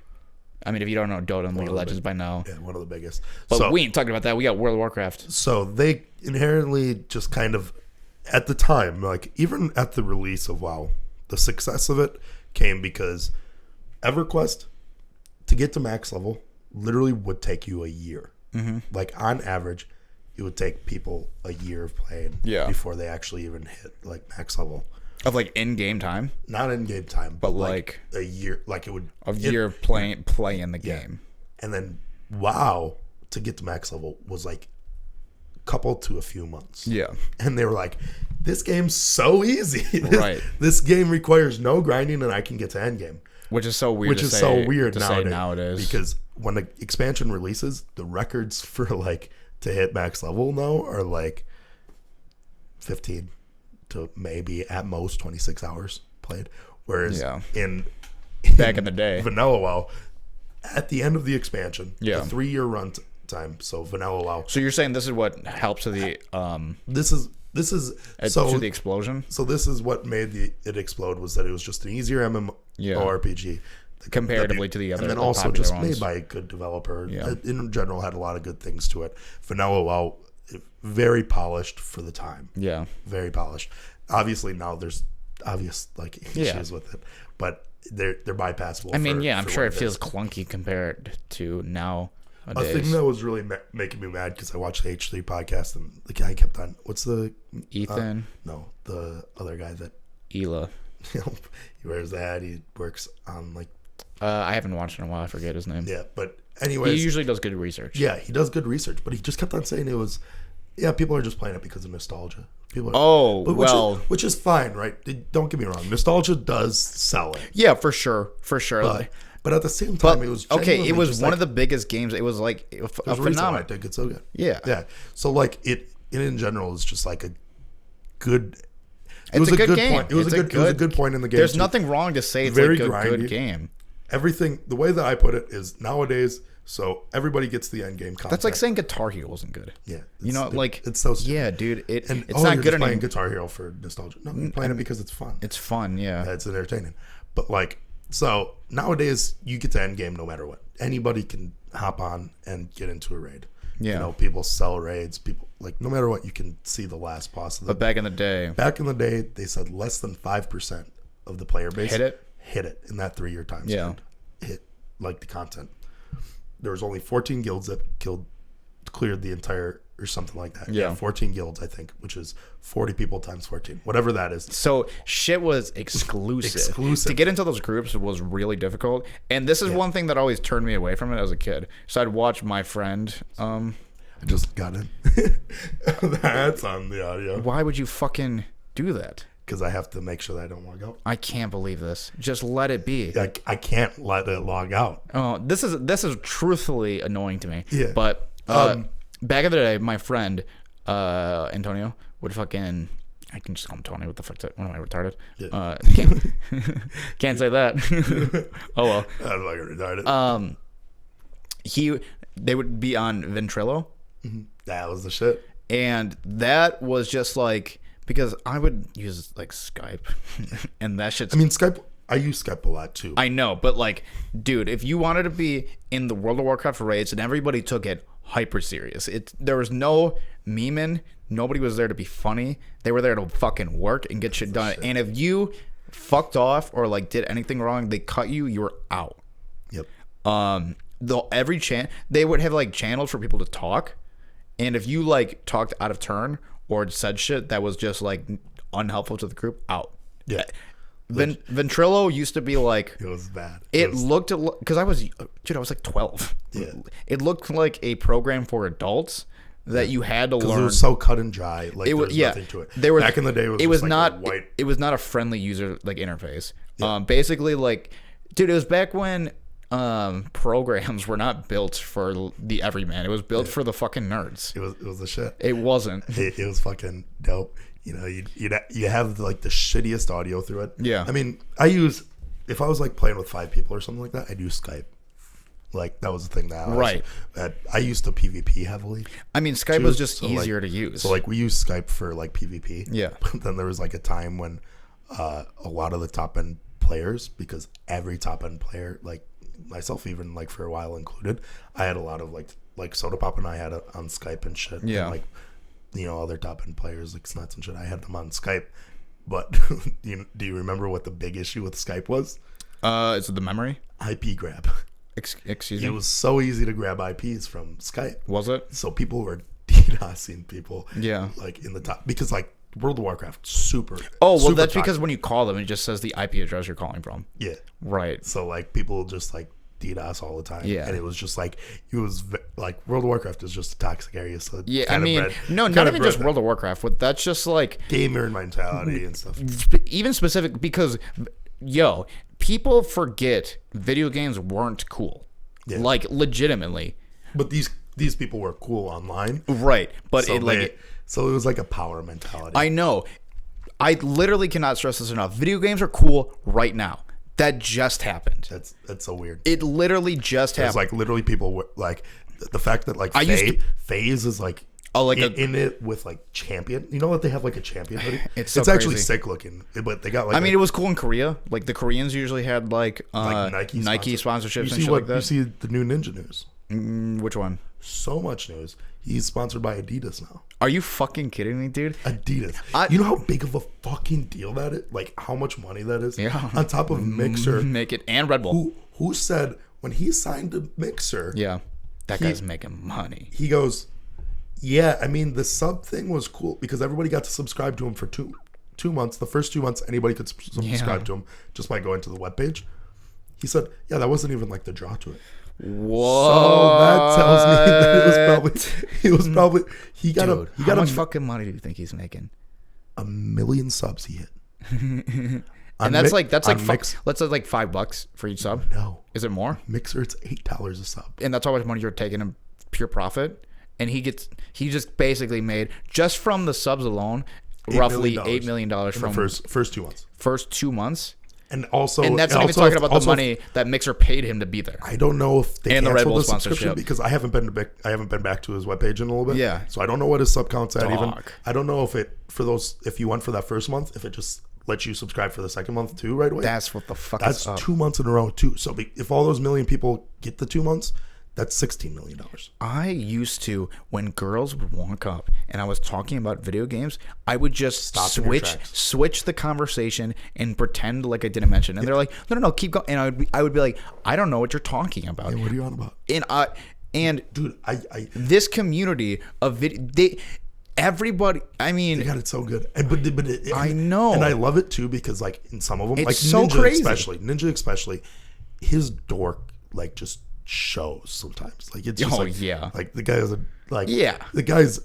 I mean, if you don't know Dota and League of Legends by now. Yeah, one of the biggest. But we ain't talking about that. We got World of Warcraft. So they inherently just kind of, at the time, like even at the release of WoW, the success of it came because EverQuest, to get to max level, literally would take you a year. Mm-hmm. Like on average, it would take people a year of playing before they actually even hit like max level. Of like in-game time? Not in-game time, but like a year. Like it would year play in the game. And then WoW, to get to max level, was like couple to a few months. Yeah. And they were like, this game's so easy. This game requires no grinding and I can get to end game. Which is so weird nowadays. Because when the expansion releases, the records for like to hit max level now are like 15 to maybe at most 26 hours played. Whereas in back in the day, vanilla WoW, at the end of the expansion, the 3-year run time. So vanilla WoW. So you're saying this is what helps to the this is to the explosion. So this is what made it explode, was that it was just an easier MMORPG comparatively to the other. And then also just made by a good developer. Yeah. In general, had a lot of good things to it. Vanilla WoW, very polished for the time. Yeah, very polished. Obviously now there's obvious like issues with it, but they're bypassable. I mean, I'm sure it feels clunky compared to now. A days. thing that was really making me mad because I watched the H3 podcast and the guy kept on. What's the Ethan? No, the other guy that Hila. he wears the hat. He works on like. I haven't watched in a while. I forget his name. Yeah, but anyways, He usually does good research. yeah, he does good research, but he just kept on saying it was. Yeah, people are just playing it because of nostalgia. People are, Oh, but well. which is fine, right? Don't get me wrong. Nostalgia does sell it, Yeah, for sure. For sure. but at the same time, it was okay. It genuinely was just one like, of the biggest games. It was like a there's a reason why I phenomenon. think it's so good. Yeah. Yeah. So like it in general is just like a good. It's a good game. Point. It was a good point in the game. There's too. nothing wrong to say it's Very like a good grindy. game. Everything. The way that I put it is nowadays. So everybody gets the end game content. That's like saying Guitar Hero wasn't good. Yeah. You know, like it's so stupid. yeah, dude. It's And, not you're good just anymore. playing Guitar Hero for nostalgia. No, you're playing it because it's fun. It's fun, yeah. It's entertaining. But like, so nowadays you get to end game no matter what. Anybody can hop on and get into a raid. Yeah. You know, people sell raids. People like no matter what, you can see the last boss of the. But back in the day, Back in the day, they said less than 5% of the player base Hit it? in that 3-year time Yeah. span. Hit like the content. There was only 14 guilds that cleared the entire or something like that. Yeah. 14 guilds, I think, which is 40 people times 14, whatever that is. so shit was exclusive. Exclusive. To get into those groups was really difficult. And this is one thing that always turned me away from it as a kid. So I'd watch my friend. I just got in. That's on the audio Why would you fucking do that? because I have to make sure that I don't log out. I can't believe this. Just let it be. I can't let it log out. Oh, this is truthfully annoying to me. Yeah. But back in the day, my friend Antonio would fucking. I can just call him Tony. What the fuck? What am I retarded? Yeah. Can't say that. Oh well. That's fucking retarded. They would be on Ventrilo, That was the shit. and that was just like because I would use like Skype, and that shit's. I mean, Skype. I use Skype a lot too. I know, but like, dude, if you wanted to be in the World of Warcraft raids and everybody took it hyper serious, there was no memeing. Nobody was there to be funny. They were there to fucking work and get shit done. And if you fucked off or like did anything wrong, they cut you. You were out. Yep. They would have like channels for people to talk, and if you like talked out of turn or said shit that was just like unhelpful to the group, out. Yeah. Ventrilo used to be like It was bad. it looked because I was like 12. Yeah. It looked like a program for adults that you had to Because learn. it was so cut and dry. Like It was there was nothing to it. There was, Back in the day, it was, just not like a white. It was not a friendly user like interface. Basically, like, dude, it was back when programs were not built for the everyman. It was built for the fucking nerds. It was the shit. It wasn't. It was fucking dope. You know, you have like the shittiest audio through it. Yeah. I mean, if I was like playing with 5 people or something like that, I'd use Skype. Like that was the thing that I used to PvP heavily. I mean, Skype was just easier to use. So like we used Skype for like PvP. Yeah. But then there was like a time when a lot of the top end players, because every top end player, like myself even like for a while included, I had a lot of like Soda Pop and I had it on Skype and shit. Yeah. And, like, you know, other top end players like Snuts and shit, I had them on Skype. But do you remember what the big issue with Skype was? Is it the memory? IP grab. Excuse It me. was so easy to grab IPs from Skype. Was it? So people were DDoSing people. Yeah. Like in the top, because like World of Warcraft, super. Oh, well, super that's toxic. because when you call them, it just says the IP address you're calling from. Yeah. Right. So like people just like DDoS all the time. Yeah. And it was just like like World of Warcraft is just a toxic area. So Yeah, I kind of mean, bred- no, kind not of even just bred World of Warcraft. But that's just like gamer mentality and stuff. even specific because, people forget video games weren't cool. Yeah. Like legitimately. But these people were cool online. Right. But So it so it was like a power mentality. I know. I literally cannot stress this enough. Video games are cool right now. That just happened. That's so weird. It literally just It's happened. like literally people were like the fact that like FaZe is like in it with like champion. You know what they have like a champion hoodie? It's so actually crazy. sick looking, but they got like I mean, it was cool in Korea. Like the Koreans usually had like Nike sponsorships and you see shit like that. You see the new Ninja news. Which one? So much news. He's sponsored by Adidas now. Are you fucking kidding me, dude? Adidas. You know how big of a fucking deal that is? Like how much money that is? Yeah. On top of Mixer. Make it and Red Bull. Who said when he signed a Mixer? Yeah. That guy's making money. He goes, yeah, I mean, the sub thing was cool because everybody got to subscribe to him for two months. The first 2 months, anybody could subscribe to him just by going to the webpage. He said, yeah, that wasn't even like the draw to it. Whoa. So that tells me that he got how much fucking money do you think he's making? 1 million subs he hit. And that's like let's say like $5 for each sub. No. Is it more? Mixer, it's $8 a sub. And that's how much money you're taking in pure profit. And he just basically made, just from the subs alone, roughly $8 million from the first 2 months. First 2 months. And also, that's not even talking about the money that Mixer paid him to be there. I don't know if they and the Red Bull canceled the subscription sponsorship because I haven't been back to his webpage in a little bit. Yeah. So I don't know what his sub count's at. Even Dog. I don't know if you went for that first month, if it just lets you subscribe for the second month too right away. That's what the fuck That's is up. 2 months in a row too. So if all those million people get the 2 months, that's $16 million. I used to, when girls would walk up and I was talking about video games, I would just switch the conversation and pretend like I didn't mention it. And they're like, no, keep going. And I would be like, I don't know what you're talking about. Hey, what are you on about? And dude, I this community of video, everybody, I mean, they got it so good. I know, and I love it too because like in some of them, it's like so Ninja crazy. Ninja especially, his dork like just shows sometimes. Like it's just like the guy is the guy's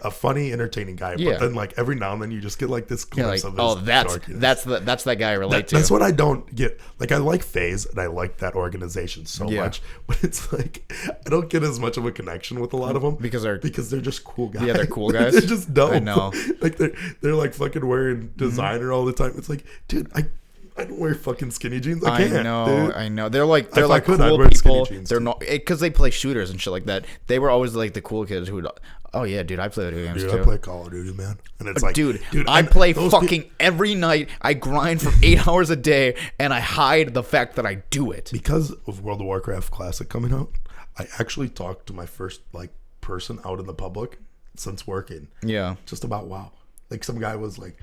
a funny, entertaining guy. But then like every now and then you just get like this glimpse of his dorkiness. that's that guy I relate to. That's what I don't get. Like I like FaZe and I like that organization so much, but it's like I don't get as much of a connection with a lot of them because they're just cool guys. Yeah, they're cool guys. They're just dope. I know. Like they're like fucking wearing designer all the time. It's like, dude, I don't wear fucking skinny jeans. I can't. I know. They're like cool wear people. jeans They're not because they play shooters and shit like that. They were always like the cool kids who would. Oh yeah, dude, I play video games too. I play Call of Duty, man. And it's like, dude, I play fucking every night. I grind for 8 hours a day, and I hide the fact that I do it because of World of Warcraft Classic coming out. I actually talked to my first like person out in the public since working. Yeah, just about WoW. Like some guy was like.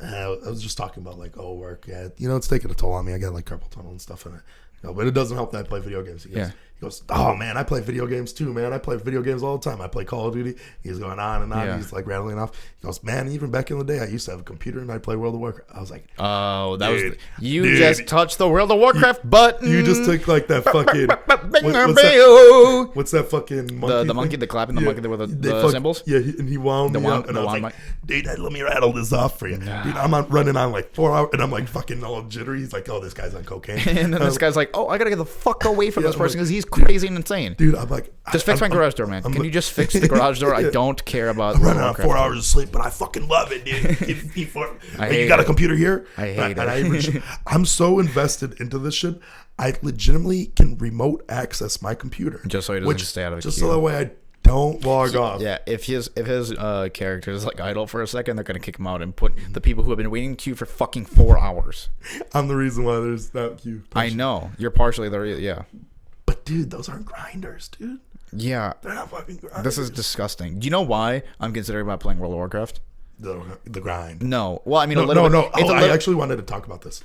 I was just talking about like, work. Yeah, it's taking a toll on me. I got like carpal tunnel and stuff in it. But it doesn't help that I play video games. He goes, oh man, I play video games too, man. I play video games all the time. I play Call of Duty. He's going on and on. He's like rattling off. He goes, man, even back in the day, I used to have a computer and I play World of Warcraft. I was like, oh, you just touched the World of Warcraft button. You just took like that fucking what's that fucking monkey? The monkey, the clapping, the monkey with the cymbals. Yeah, and he wound me up, and I was like, dude, let me rattle this off for you. Dude, I'm running on like 4 hours, and I'm like fucking all jittery. He's like, oh, this guy's on cocaine. And then this guy's like, oh, I gotta get the fuck away from this person because he's crazy and insane. Dude, I'm like, just fix my garage door, man. Can you just fix the garage door? I don't care about. I'm running on 4 hours of sleep, but I fucking love it, dude. You got a computer here? I hate it. I'm so invested into this shit. I legitimately can remote access my computer just so he doesn't stay out of the queue. So that way I don't log off. Yeah, if his character is like idle for a second, they're gonna kick him out and put the people who have been waiting in queue for fucking 4 hours. I'm the reason why there's that queue. I know you're partially the But dude, those aren't grinders, dude. Yeah, they're not fucking grinders. This is disgusting. Do you know why I'm considering about playing World of Warcraft? The grind. No, well, I mean no. I actually wanted to talk about this,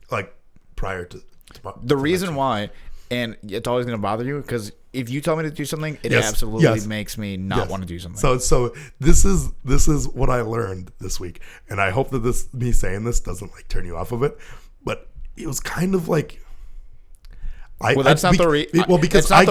like prior to the reason why, and it's always going to bother you because if you tell me to do something, it absolutely makes me not want to do something. So this is what I learned this week, and I hope that me saying this doesn't like turn you off of it, but it was kind of like. Because I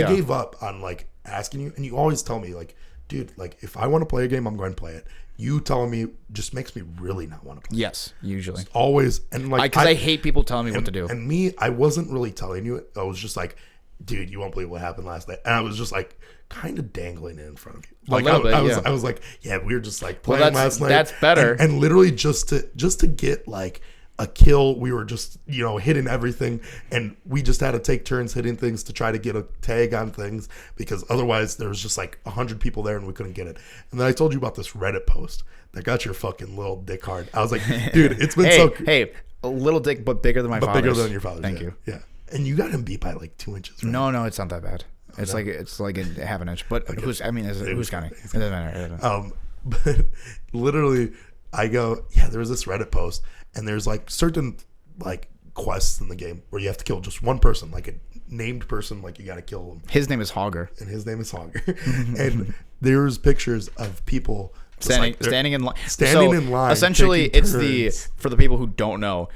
gave up on like asking you, and you always tell me like, dude, like if I want to play a game, I'm going to play it. You telling me just makes me really not want to play. Yes, usually. Just always, and like because I hate people telling me what to do. And me, I wasn't really telling you it. I was just like, dude, you won't believe what happened last night. And I was just like kind of dangling it in front of you. Like I was like, yeah, we were just like playing last night. That's better. And literally just to get like a kill, we were just hitting everything, and we just had to take turns hitting things to try to get a tag on things because otherwise there was just like 100 people there and we couldn't get it. And then I told you about this Reddit post that got your fucking little dick hard. I was like, dude, it's been hey, a little dick but bigger than my father's. Bigger than your father's. Thank you. Yeah, and you got him beat by like 2 inches. Right? No, it's not that bad. It's like a half an inch. But okay. Who's counting? It doesn't matter. But literally, I go, yeah. There was this Reddit post. And there's like certain like quests in the game where you have to kill just one person, like named person, like you got to kill him, His name is Hogger. and his name is Hogger. And there's pictures of people just Standing, like they're standing in line. standing in line, Essentially, taking it's the turns. for the people who don't know.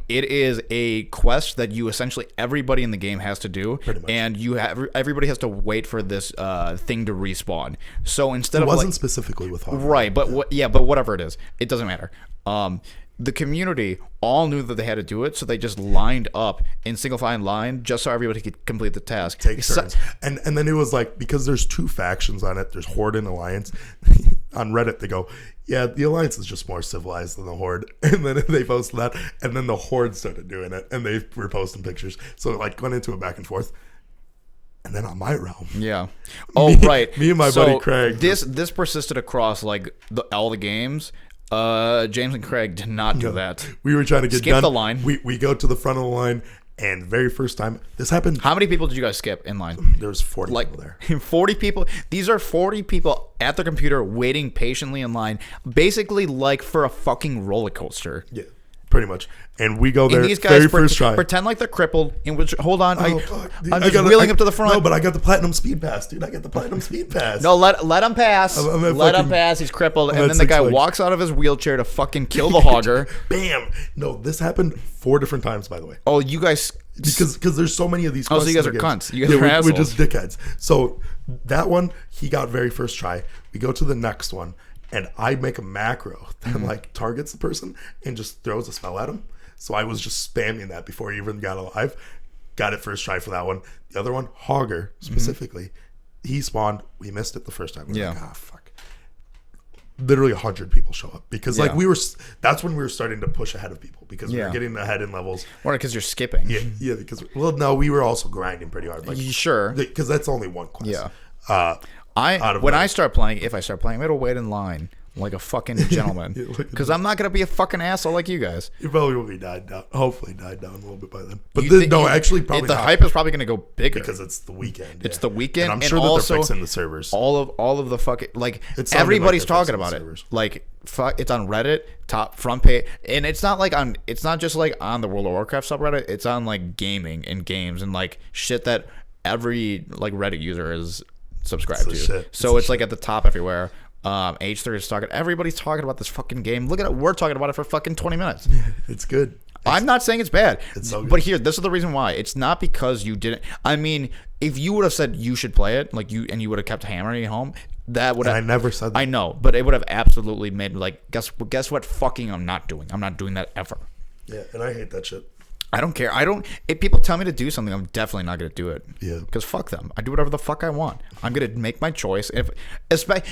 It is a quest that you essentially everybody in the game has to do, Pretty much. and you have everybody has to wait for this thing to respawn. So instead It of wasn't like specifically with Hogger. right, but but whatever it is, it doesn't matter. The community all knew that they had to do it, so they just lined up in single file line just so everybody could complete the task. Take turns. And then it was like, because there's 2 factions on it, there's Horde and Alliance. On Reddit, they go, yeah, the Alliance is just more civilized than the Horde. And then they posted that, and then the Horde started doing it, and they were posting pictures. So it like went into a back and forth. And then on my realm, Yeah. Oh, right. me and my buddy Craig. This persisted across like all the games. James and Craig did not do that. we were trying to get Skip done. the line. We go to the front of the line, and very first time this happened, How many people did you guys skip in line? there was 40 Like people there. 40 people. These are 40 people at their computer waiting patiently in line, basically like for a fucking roller coaster. Yeah, pretty much. And we go there And these very guys first try. pretend like they're crippled. In which, hold on, Oh, fuck, dude. I'm just wheeling up to the front. No, but I got the platinum speed pass, dude. I got the platinum speed pass. No, let him pass. I'm at Let him fucking- pass. He's crippled, I'm and at then the 6 guy legs. walks out of his wheelchair to fucking kill the hogger. Bam. No, this happened 4 different times, by the way. Oh, you guys. Because there's so many of these. Oh, so you guys quests in are the games. cunts. You guys are we're assholes. just dickheads. So that one, he got very first try. We go to the next one, and I make a macro that Mm-hmm. like targets the person and just throws a spell at him. So I was just spamming that before he even got alive. Got it first try for that one. The other one, Hogger specifically, he spawned. We missed it the first time. We were Yeah. like, ah, fuck. Literally 100 people show up because like Yeah. that's when we were starting to push ahead of people because we Yeah. were getting ahead in levels. Or because you're skipping. Yeah, because no, we were also grinding pretty hard. Like, You sure? because that's only one quest. Yeah. Out of When the- I start playing, if I start paying, I'm gonna wait in line like a fucking gentleman, because I'm not gonna be a fucking asshole like you guys. You probably will be died down. Hopefully, died down a little bit by then. But You think- actually, probably the not, hype is probably gonna go bigger because it's the weekend. It's yeah. the weekend, and I'm and sure that also they're fixing the servers. all of the fucking like It's sounding everybody's like they're talking fixing about the it. servers. Like fuck, it's on Reddit, top front page, and it's not like on. It's not just like on the World of Warcraft subreddit. It's on like gaming and games and like shit that every like Reddit user is subscribed It's to. the shit. So It's it's the like at the top everywhere. H3 is talking. Everybody's talking about this fucking game. Look at it. We're talking about it for fucking 20 minutes. It's good. I'm not saying it's bad, so good. but here, this is the reason why. It's not because you didn't. I mean, if you would have said you should play it, like you would have kept hammering it home, that would And have. I never said that. I know, but it would have absolutely made like guess what? Fucking, I'm not doing. I'm not doing that ever. Yeah, and I hate that shit. I don't care. I don't. If people tell me to do something, I'm definitely not gonna do it. Yeah. Because fuck them. I do whatever the fuck I want. I'm gonna make my choice. If,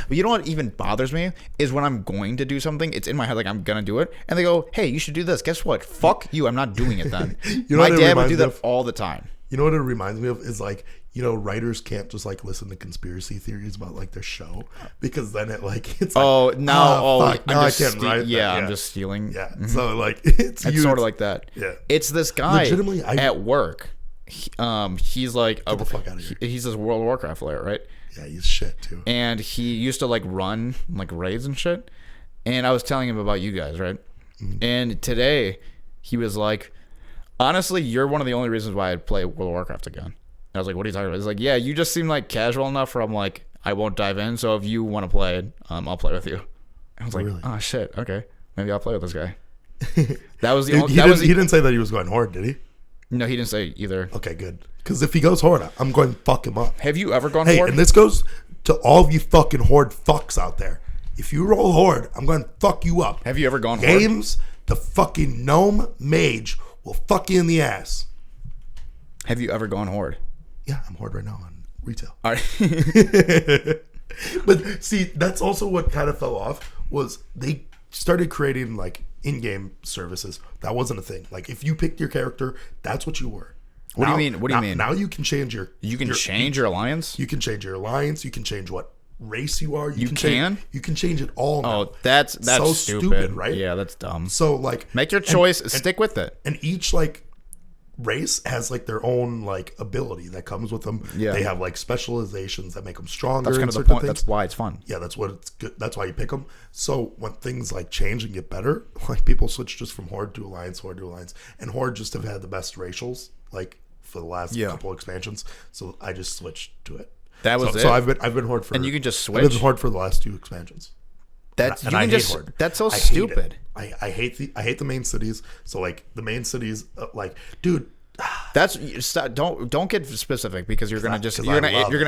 you know what even bothers me is when I'm going to do something, it's in my head like I'm gonna do it, and they go, "Hey, you should do this." Guess what? Fuck you. I'm not doing it then. You know My what it dad would reminds do me that of? all the time. You know what it reminds me of is like, you know, writers can't just like listen to conspiracy theories about like their show because then it like it's like, Oh, now, fuck, now I just can't write that. yeah, I'm just stealing. Yeah, so like it's It's sort of like that. Yeah. It's this guy Legitimately, at work. He's like the fuck outta here. He's this World of Warcraft player, right? Yeah, he's shit too. And he used to like run like raids and shit. And I was telling him about you guys, right? And today he was like, honestly, you're one of the only reasons why I'd play World of Warcraft again. And I was like, what are you talking about? He's like, yeah, you just seem like casual enough where I'm like, I won't dive in. So if you want to play it, I'll play with you. I was like, Really? oh shit, okay, maybe I'll play with this guy. That was the Dude, only. he, That didn't, was he didn't say that he was going horde, did he? no, he didn't say either. Okay, good. Because if he goes horde, I'm going to fuck him up. Have you ever gone Hey, horde? and this goes to all of you fucking horde fucks out there. If you roll horde, I'm going to fuck you up. Have you ever gone horde? Games, the fucking gnome mage will fuck you in the ass. Have you ever gone horde? Yeah, I'm horde right now on retail. All right. But see, that's also what kind of fell off was they started creating like in-game services. That wasn't a thing. Like if you picked your character, that's what you were. What do you mean? What do you mean? Now you can change your. You can change your alliance? You can change your alliance. You can change what race you are. You can? can? You can change it all. Now. Oh, that's So stupid. right? Yeah, that's dumb. So like Make your choice. Stick with it. and each like race has like their own like ability that comes with them. Yeah. They have like specializations that make them stronger. That's in kind of the certain point. things. That's why it's fun. Yeah, that's what it's good. That's why you pick them. So when things like change and get better, like people switch just from horde to alliance, and horde just have had the best racials like for the last couple expansions, so I just switched to it. That was it. So I've been Horde for, and you can just switch. I've been Horde for the last 2 expansions. That's and you I can hate just. Horde. That's so I hate stupid. it. I hate the main cities. So like the main cities, like dude. That's don't get specific because you're gonna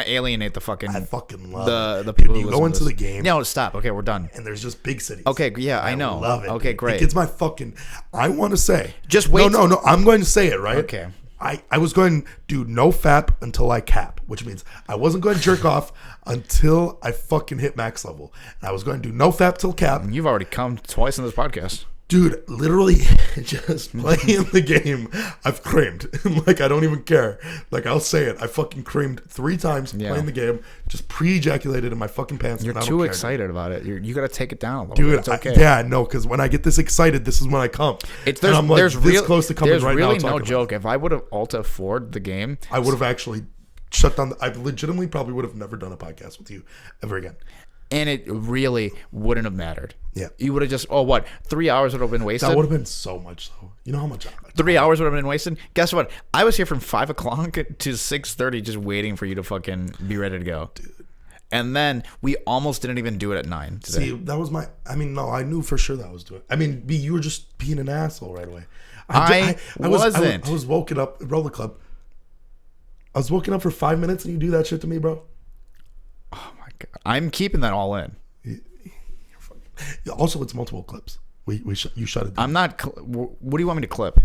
alienate the fucking. I fucking love the people. Dude, who you go into to the game. No, stop. Okay, we're done. And there's just big cities. Okay, yeah, I know. Love it. Okay, great. It's my fucking. I want to say. Just wait. No. I'm going to say it right. Okay. I was going to do no fap until I cap, which means I wasn't going to jerk off until I fucking hit max level. And I was going to do no fap till cap. You've already come twice in this podcast. Dude, literally just playing the game, I've creamed. Like, I don't even care. Like, I'll say it. I fucking creamed 3 times playing the game, just pre-ejaculated in my fucking pants. You're too excited about it. You got to take it down a little bit. Dude, it's okay. Yeah, no, because when I get this excited, this is when I come. I'm like this close to coming right now. There's really no joke. If I would have Alta-Ford the game, I would have actually shut down. I legitimately probably would have never done a podcast with you ever again. And it really wouldn't have mattered. Yeah. You would have just, 3 hours would have been wasted? That would have been so much, though. You know how much? 3 hours would have been wasted? Guess what? I was here from 5 o'clock to 6:30 just waiting for you to fucking be ready to go. Dude. And then we almost didn't even do it at 9 today. See, that was I knew for sure that I was doing it. I mean, B, you were just being an asshole right away. I wasn't. I was woken up, Roller Club. I was woken up for 5 minutes and you do that shit to me, bro. Oh my God. I'm keeping that all in. Also, it's multiple clips. You shut it down. I'm not. What do you want me to clip?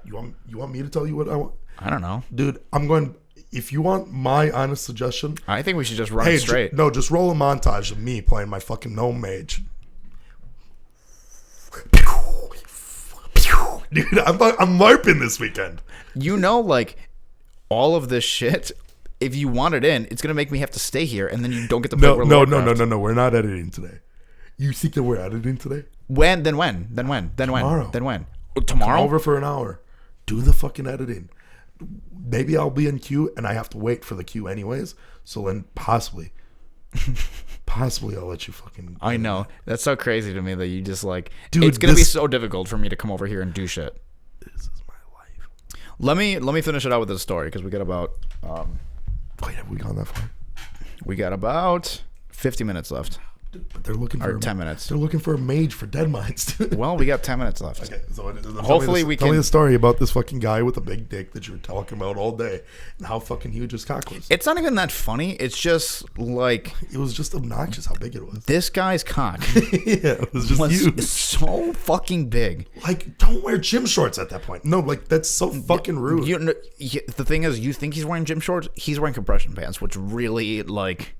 You want me to tell you what I want? I don't know, dude. I'm going. If you want my honest suggestion, I think we should just run it straight. Just roll a montage of me playing my fucking gnome mage. Dude, I'm LARPing this weekend. Like all of this shit. If you want it in, it's gonna make me have to stay here, and then you don't get to play. No. We're not editing today. You think that we're editing today? When? Then when? Tomorrow. Then when? Tomorrow? Come over for an hour. Do the fucking editing. Maybe I'll be in queue, and I have to wait for the queue anyways. So then possibly I'll let you fucking. I know. That's so crazy to me that you just like. Dude, it's gonna be so difficult for me to come over here and do shit. This is my life. Let me finish it out with this story because we got about. Wait, have we gone that far? We got about 50 minutes left. But they're looking for 10 minutes. They're looking for a mage for Dead Mines. Well, we got 10 minutes left. Okay, so hopefully we can. Tell me the story about this fucking guy with a big dick that you were talking about all day, and how fucking huge his cock was. It's not even that funny. It's just like it was just obnoxious how big it was. This guy's cock. Yeah, it was just huge. So fucking big. Like, don't wear gym shorts at that point. No, like that's so fucking rude. The thing is, you think he's wearing gym shorts? He's wearing compression pants, which really like,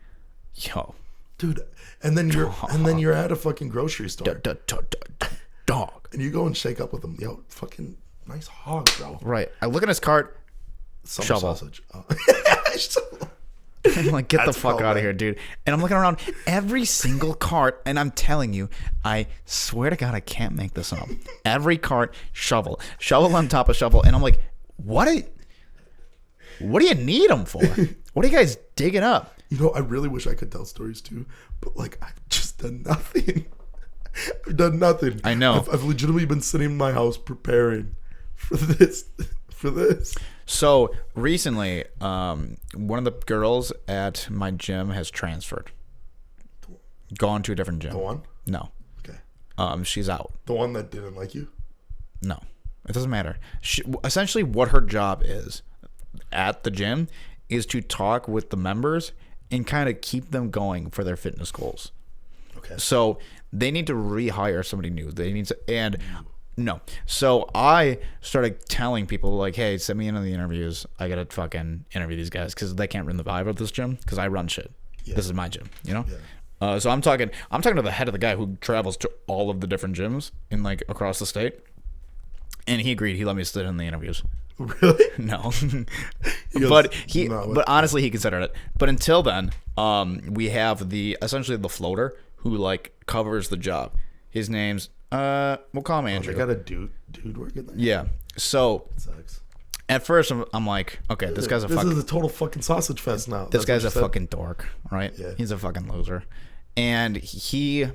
dude. And then you're at a fucking grocery store. Dog. And you go and shake up with him. Yo, fucking nice hog, bro. Right. I look in his cart. Summer shovel. Sausage. Oh. I'm like, get the fuck out of here, dude. And I'm looking around every single cart, and I'm telling you, I swear to God, I can't make this up. Every cart, shovel on top of shovel, and I'm like, what do you need them for? What are you guys digging up? You know, I really wish I could tell stories too, but like I've just done nothing. I've done nothing. I know. I've legitimately been sitting in my house preparing for this. So recently, one of the girls at my gym has transferred, gone to a different gym. The one? No. Okay. She's out. The one that didn't like you? No, it doesn't matter. Essentially, what her job is at the gym is to talk with the members and kind of keep them going for their fitness goals. Okay. So they need to rehire somebody new. No. So I started telling people like, hey, send me into the interviews. I got to fucking interview these guys because they can't run the vibe of this gym because I run shit. Yeah. This is my gym, you know? Yeah. So I'm talking to the head of the guy who travels to all of the different gyms in like across the state. And he agreed. He let me sit in the interviews. Really? No. But honestly, he considered it. But until then, we have essentially the floater who like covers the job. His name's we'll call him Andrew. They got a dude working there. Yeah. So that sucks. At first, I'm like, okay, this guy's This is a total fucking sausage fest now. This guy's a fucking dork, right? Yeah. He's a fucking loser, and he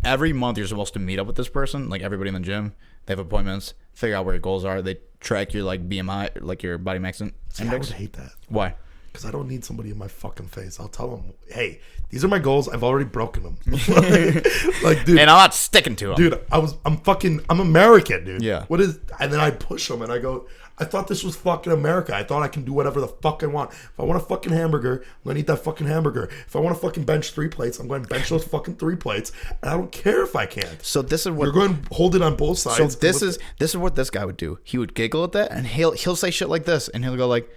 every month you're supposed to meet up with this person, like everybody in the gym. They have appointments, figure out where your goals are. They track your like BMI, like your body mass index. I would hate that. Why? Because I don't need somebody in my fucking face. I'll tell them, hey, these are my goals. I've already broken them. Like, dude. And I'm not sticking to them. Dude, I'm American, dude. Yeah. And then I push them and I go, I thought this was fucking America. I thought I can do whatever the fuck I want. If I want a fucking hamburger, I'm going to eat that fucking hamburger. If I want to fucking bench 3 plates, I'm going to bench those fucking 3 plates. And I don't care if I can't. So this is what You're going to hold it on both sides. So this is what this guy would do. He would giggle at that, and he'll say shit like this, and he'll go like,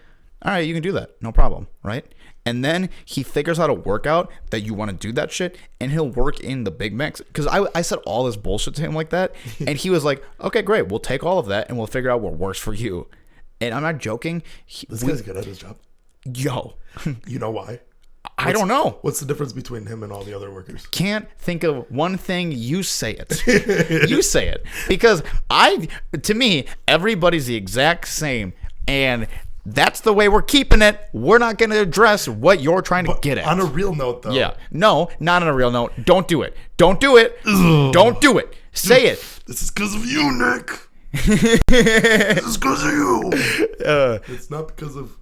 "All right, you can do that, no problem," right? And then he figures out a workout that you want to do that shit, and he'll work in the Big Macs. Because I said all this bullshit to him like that, and he was like, "Okay, great, we'll take all of that, and we'll figure out what works for you." And I'm not joking. This guy's good at his job. Yo, You know why? I don't know. What's the difference between him and all the other workers? Can't think of one thing. You say it. You say it. Because to me, everybody's the exact same. And that's the way we're keeping it. We're not going to address what you're trying to get at. On a real note, though. Yeah. No, not on a real note. Don't do it. Don't do it. Don't do it. Say it. This is because of you, Nick. This is because of you. It's not because of...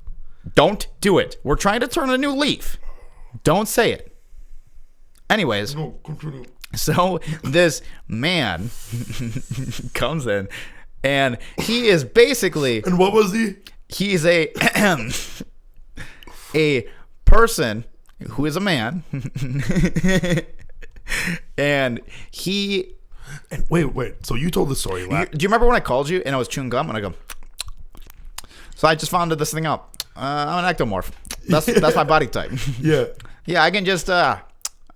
Don't do it. We're trying to turn a new leaf. Don't say it. Anyways, No, continue. so this man comes in, and he is basically... And what was he? He's a person who is a man, and he. And wait. So you told the story. Do you remember when I called you and I was chewing gum and I go? So I just found this thing out. I'm an ectomorph. That's my body type. Yeah. Yeah, I can just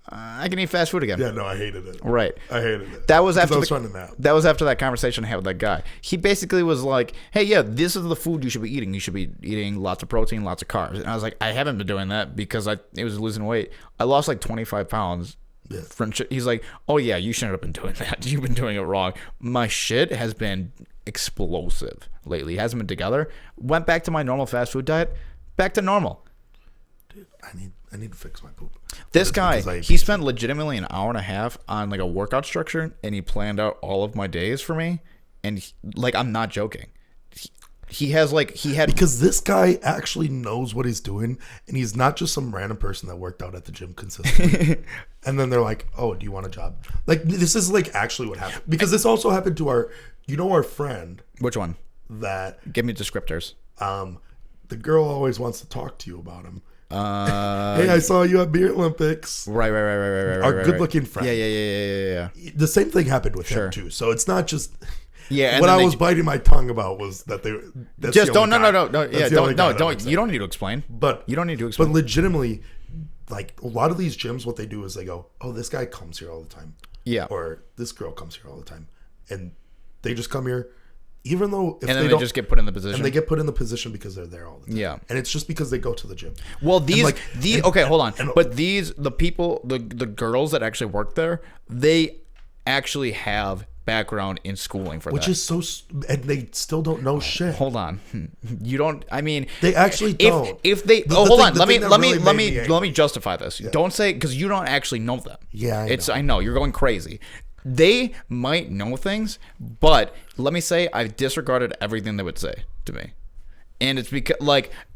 I can eat fast food again. Yeah. No, I hated it. Right. I hated it. That was after I was trying to nap. That was after that conversation I had with that guy. He basically was like, "Hey, yeah, this is the food you should be eating. You should be eating lots of protein, lots of carbs." And I was like, "I haven't been doing that because it was losing weight. I lost like 25 pounds." Yeah. He's like, "Oh yeah, you shouldn't have been doing that. You've been doing it wrong." My shit has been explosive lately. It hasn't been together. Went back to my normal fast food diet. Back to normal. Dude, I need to fix my poop. This guy, he spent legitimately an hour and a half on like a workout structure, and he planned out all of my days for me. And like, I'm not joking. He had Because this guy actually knows what he's doing, and he's not just some random person that worked out at the gym consistently. And then they're like, "Oh, do you want a job?" Like, this is like actually what happened. Because this also happened to our friend. Which one? That Give me descriptors. The girl always wants to talk to you about him. Hey, I saw you at Beer Olympics. Right. Our good-looking friend. Yeah. The same thing happened with him too. So it's not just. Yeah. And what I was biting my tongue about was that they just don't. No. Yeah. Don't. You don't need to explain. But you don't need to explain. But legitimately, like a lot of these gyms, what they do is they go, "Oh, this guy comes here all the time." Yeah. Or this girl comes here all the time, and they just come here. Even though if they just get put in the position. And they get put in the position because they're there all the time. Yeah. And it's just because they go to the gym. Well, okay, hold on. But the people, the girls that actually work there, they actually have background in schooling for that. Which is so, and they still don't know shit. Hold on. You don't, I mean. They actually don't. If they, hold on. Let me justify this. Yeah. Don't say, because you don't actually know them. Yeah, I know. You're going crazy. They might know things, but let me say I've disregarded everything they would say to me. And it's because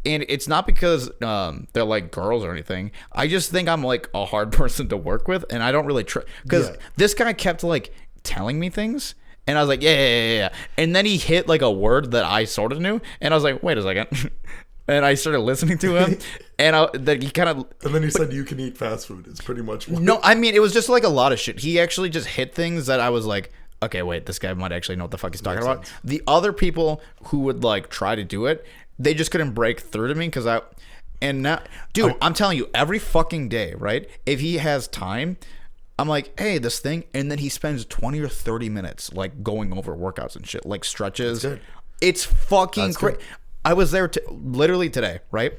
and it's not because they're like girls or anything. I just think I'm like a hard person to work with, and I don't really because this guy kept like telling me things, and I was like, yeah. And then he hit like a word that I sort of knew, and I was like, wait a second. And I started listening to him, and then he kind of. And then he said, "You can eat fast food." It's pretty much. No, I mean, it was just like a lot of shit. He actually just hit things that I was like, okay, wait, this guy might actually know what the fuck he's talking about. The other people who would like try to do it, they just couldn't break through to me because dude, I'm telling you, every fucking day, right? If he has time, I'm like, hey, this thing, and then he spends 20 or 30 minutes like going over workouts and shit, like stretches. That's good. It's fucking crazy. I was there literally today, right?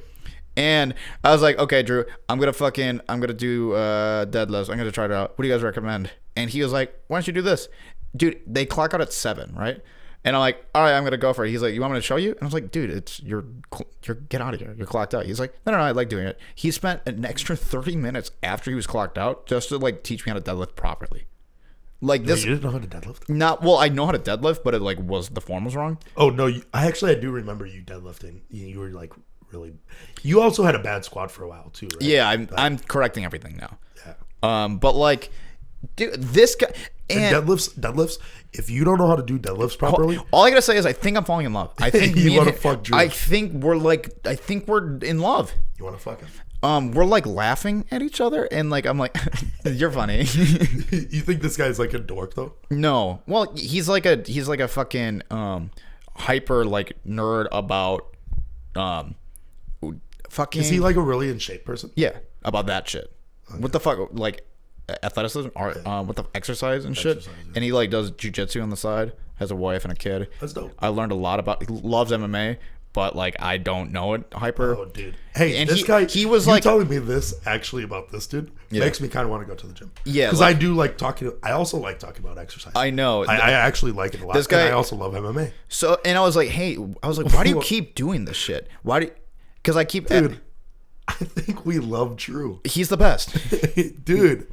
And I was like, okay, Drew, I'm gonna do deadlifts. I'm gonna try it out. What do you guys recommend? And he was like, why don't you do this? Dude, they clock out at 7, right? And I'm like, all right, I'm gonna go for it. He's like, you want me to show you? And I was like, dude, you're get out of here. You're clocked out. He's like, no, I like doing it. He spent an extra 30 minutes after he was clocked out just to like teach me how to deadlift properly. Like No, this. you didn't know how to deadlift? Not well. I know how to deadlift, but it like was the form was wrong. Oh no, I do remember you deadlifting. You were like really. You also had a bad squat for a while too, right? Yeah, I'm correcting everything now. Yeah. But like, dude, this guy And deadlifts. If you don't know how to do deadlifts properly, all I gotta say is I think I'm falling in love. I think You me and wanna him- fuck Drew. I think we're in love. you want to fuck him. We're like laughing at each other, and like I'm like, you're funny. You think this guy's like a dork though? No, well, he's like a fucking hyper like nerd about fucking. Is he like a really in shape person? Yeah, about that shit. What the fuck, like athleticism, or what the exercise and shit. Exercise, yeah. And he like does jujitsu on the side. Has a wife and a kid. That's dope. I learned a lot about. He loves MMA, but like I don't know it hyper. Oh, dude. Hey, And this he- guy. he was you like- telling me this actually about this dude makes me kind of want to go to the gym. Yeah, because like- I do like talking. I also like talking about exercise. I know. I actually like it a lot. This guy- and I also love MMA. So and I was like, why do you keep doing this shit? Why do? Because I keep. Dude, I think we love Drew. He's the best. Dude.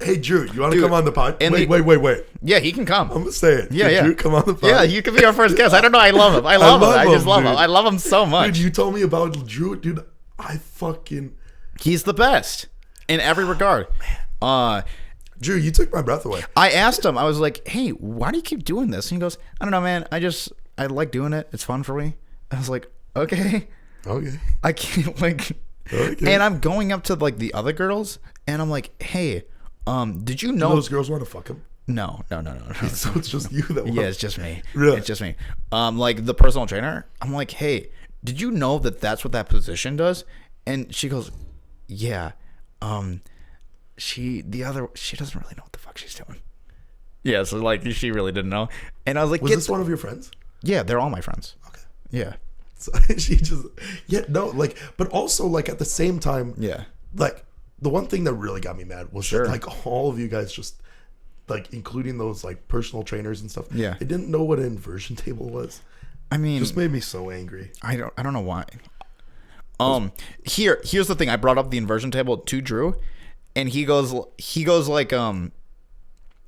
Hey, Drew, you want to Dude, come on the pod? and Wait. Yeah, he can come. I'm going to say it. Yeah, Could yeah. Drew come on the pod? Yeah, you can be our first guest. I don't know. I love him. I love him. I just love him. dude. I love him so much. Dude, you told me about Drew. Dude, I fucking... He's the best in every regard. Drew, you took my breath away. I asked him. I was like, "Hey, why do you keep doing this?" And he goes, "I don't know, man. I like doing it. It's fun for me." I was like, "Okay." Okay. I can't like. Okay. And I'm going up to like the other girls, and I'm like, "Hey, did you Do know?" those girls want to fuck him? No. So it's just you that want Yeah, it's just me. Really? It's just me. Like the personal trainer, I'm like, "Hey, did you know that that's what that position does?" And she goes, "Yeah." She doesn't really know what the fuck she's doing. Yeah, so like she really didn't know. And I was like, Was this one of your friends? Yeah, they're all my friends. Okay. Yeah. So she just... Yeah, no, like... But also, like, at the same time... Yeah. Like, the one thing that really got me mad was Sure. that, like, all of you guys just... Like, including those, like, personal trainers and stuff. Yeah. They didn't know what an inversion table was. I mean, Just made me so angry. I don't know why. Here's the thing. I brought up the inversion table to Drew, and he goes like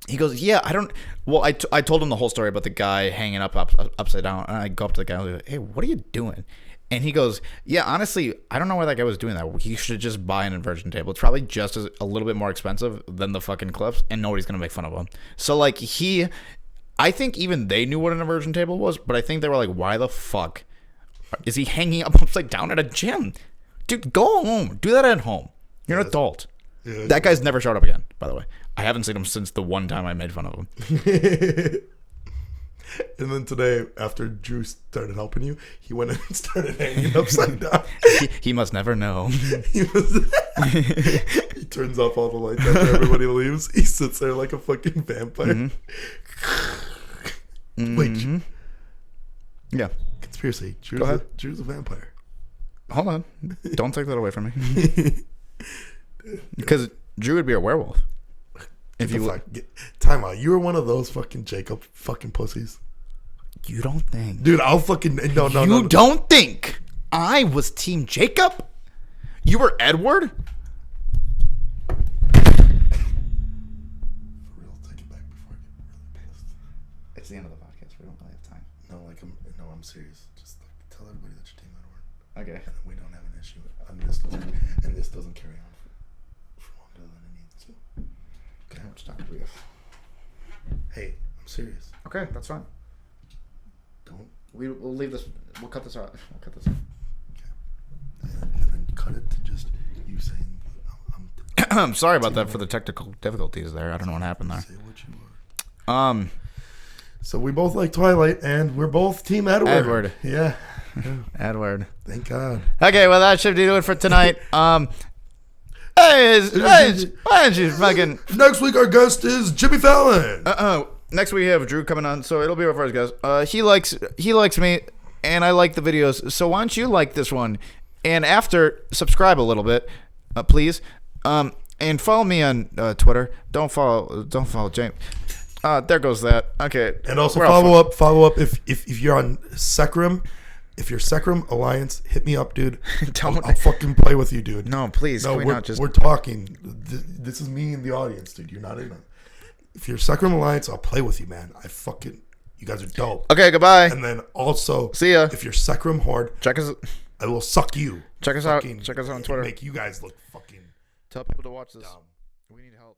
yeah, I don't. Well, I told him the whole story about the guy hanging upside down, and I go up to the guy and I was like, "Hey, what are you doing?" And he goes, "Yeah, honestly, I don't know why that guy was doing that. He should just buy an inversion table. It's probably just a little bit more expensive than the fucking clips, and nobody's gonna make fun of him." So like I think even they knew what an inversion table was, but I think they were like, "Why the fuck is he hanging up upside down at a gym? Dude, go home. Do that at home. You're an adult." Yeah. That guy's never showed up again, by the way. I haven't seen him since the one time I made fun of him. And then today, after Drew started helping you, he went and started hanging upside down. He must never know. He turns off all the lights after everybody leaves. He sits there like a fucking vampire. Wait, Yeah. conspiracy. Drew's, Go ahead. Drew's a vampire. Hold on. Don't take that away from me. Because Drew would be a werewolf. If you Time out. You were one of those fucking Jacob fucking pussies. You don't think. Dude, I'll fucking... No. You don't think I was Team Jacob? You were Edward? For real, take it back before I get really pissed. It's the end of the podcast. We don't really have time. I'm serious. Just tell everybody that you're Team Edward. Okay. And then we don't have an issue. And this doesn't carry on for longer than it needs to. Okay, how much time do we have? Hey, I'm serious. Okay, that's fine. Don't. We'll leave this. We'll cut this out. And then cut it to just you saying, I'm I'm sorry about that for the technical difficulties there. I don't know what happened there. say what you are. So we both like Twilight, and we're both Team Edward. Edward. Yeah. Edward. Thank God. Okay, well that should do it for tonight. Hey, why don't you fucking Next week our guest is Jimmy Fallon. next we have Drew coming on, so it'll be our first guest. He likes me, and I like the videos. So why don't you like this one, and after subscribe a little bit, please. And follow me on Twitter. Don't follow James. There goes that. Okay. And also We're all follow up if you're on Secrum. If you're Secrum Alliance, hit me up, dude. Don't- I'll fucking play with you, dude. No, please. No, can we not just? we're talking. This is me in the audience, dude. You're not in it. if you're Secrum Alliance, I'll play with you, man. You guys are dope. Okay, goodbye. And then also, See ya. if you're Secrum Horde, Check us. I will suck you. Check us out. Check us out on Twitter. Make you guys look fucking Tell people to watch this. dumb. We need help.